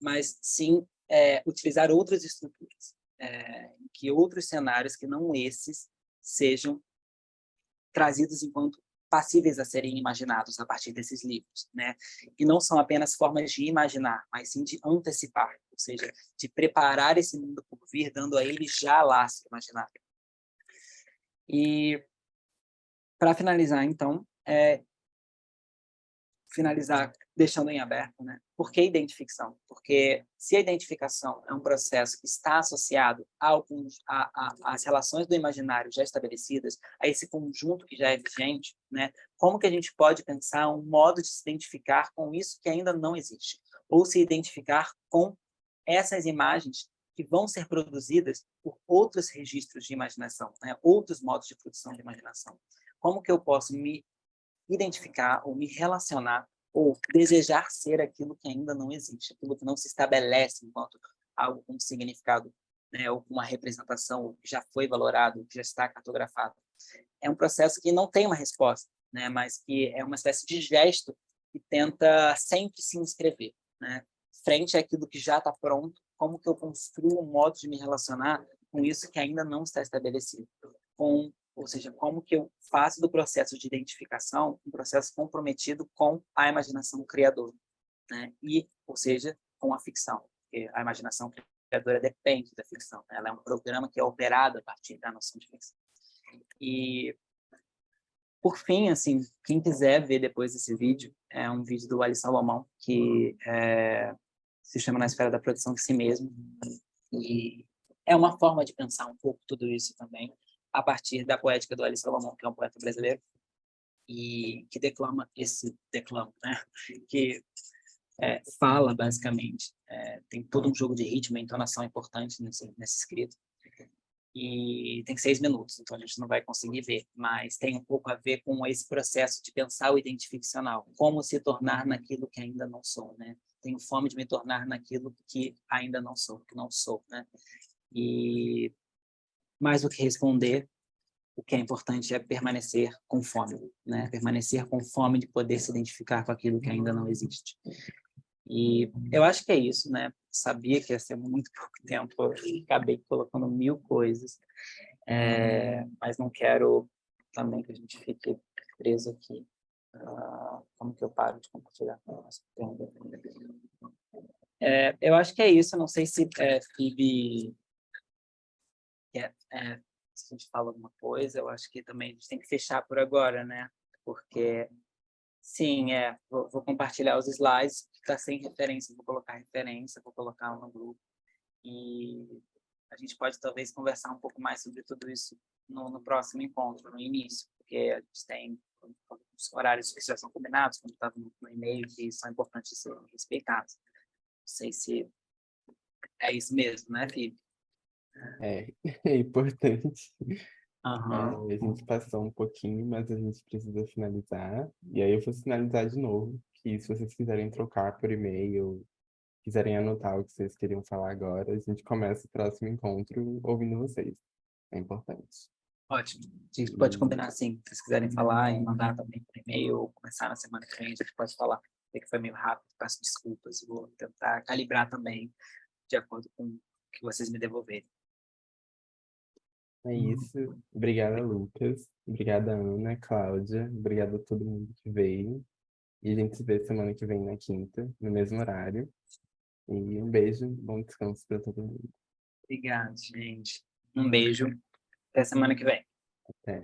mas sim utilizar outras estruturas, que outros cenários que não esses sejam trazidos enquanto passíveis a serem imaginados a partir desses livros, né? E não são apenas formas de imaginar, mas sim de antecipar, ou seja, de preparar esse mundo por vir, dando a ele já lá se imaginar. E para finalizar, então, finalizar deixando em aberto, né? Por que identificação? Porque se a identificação é um processo que está associado às relações do imaginário já estabelecidas, a esse conjunto que já é vigente, né? Como que a gente pode pensar um modo de se identificar com isso que ainda não existe? Ou se identificar com essas imagens que vão ser produzidas por outros registros de imaginação, né? Outros modos de produção de imaginação. Como que eu posso me identificar ou me relacionar ou desejar ser aquilo que ainda não existe, aquilo que não se estabelece enquanto algo com significado, né, ou com uma representação, ou que já foi valorado, que já está cartografado. É um processo que não tem uma resposta, né, mas que é uma espécie de gesto que tenta sempre se inscrever, né, frente àquilo que já está pronto, como que eu construo um modo de me relacionar com isso que ainda não está estabelecido, ou seja, como que eu faço do processo de identificação um processo comprometido com a imaginação criadora, né? E, ou seja, com a ficção, porque a imaginação criadora depende da ficção, né? Ela é um programa que é operado a partir da noção de ficção. E, por fim, assim, quem quiser ver depois desse vídeo, é um vídeo do Ali Salomão, que se chama Na Esfera da Produção de Si Mesmo, e É uma forma de pensar um pouco tudo isso também, a partir da poética do Elis Salomão, que é um poeta brasileiro, e que declama, né? Que fala, basicamente. Tem todo um jogo de ritmo e entonação importante nesse escrito. E tem 6 minutos, então a gente não vai conseguir ver, mas tem um pouco a ver com esse processo de pensar o identificacional, como se tornar naquilo que ainda não sou, né? Tenho fome de me tornar naquilo que ainda não sou, que não sou, né? E mais do que responder, o que é importante é permanecer com fome, né? Permanecer com fome de poder se identificar com aquilo que ainda não existe. E eu acho que é isso, né? Sabia que ia ser muito pouco tempo, eu acabei colocando 1000 coisas, mas não quero também que a gente fique preso aqui. Como que eu paro de compartilhar? Eu acho que é isso, não sei se Phoebe se a gente fala alguma coisa, eu acho que também a gente tem que fechar por agora, né? Porque sim, vou compartilhar os slides, que está sem referência, vou colocar referência, vou colocar no grupo. E a gente pode talvez conversar um pouco mais sobre tudo isso no próximo encontro, no início, porque a gente tem os horários que já são combinados, como estava no e-mail, que são importantes ser respeitados. Não sei se é isso mesmo, né, Felipe? É importante. Aham. A gente passou um pouquinho, mas a gente precisa finalizar. E aí eu vou finalizar de novo, que se vocês quiserem trocar por e-mail, quiserem anotar o que vocês queriam falar agora, a gente começa o próximo encontro ouvindo vocês. É importante. Ótimo. A gente pode combinar assim, se vocês quiserem falar e mandar também por e-mail, ou começar na semana que vem, a gente pode falar. Sei que foi meio rápido, peço desculpas, vou tentar calibrar também, de acordo com o que vocês me devolverem. É isso. Obrigada, Lucas. Obrigada, Ana, Cláudia. Obrigada a todo mundo que veio. E a gente se vê semana que vem na quinta, no mesmo horário. E um beijo, bom descanso para todo mundo. Obrigado, gente. Um beijo. Até semana que vem. Até.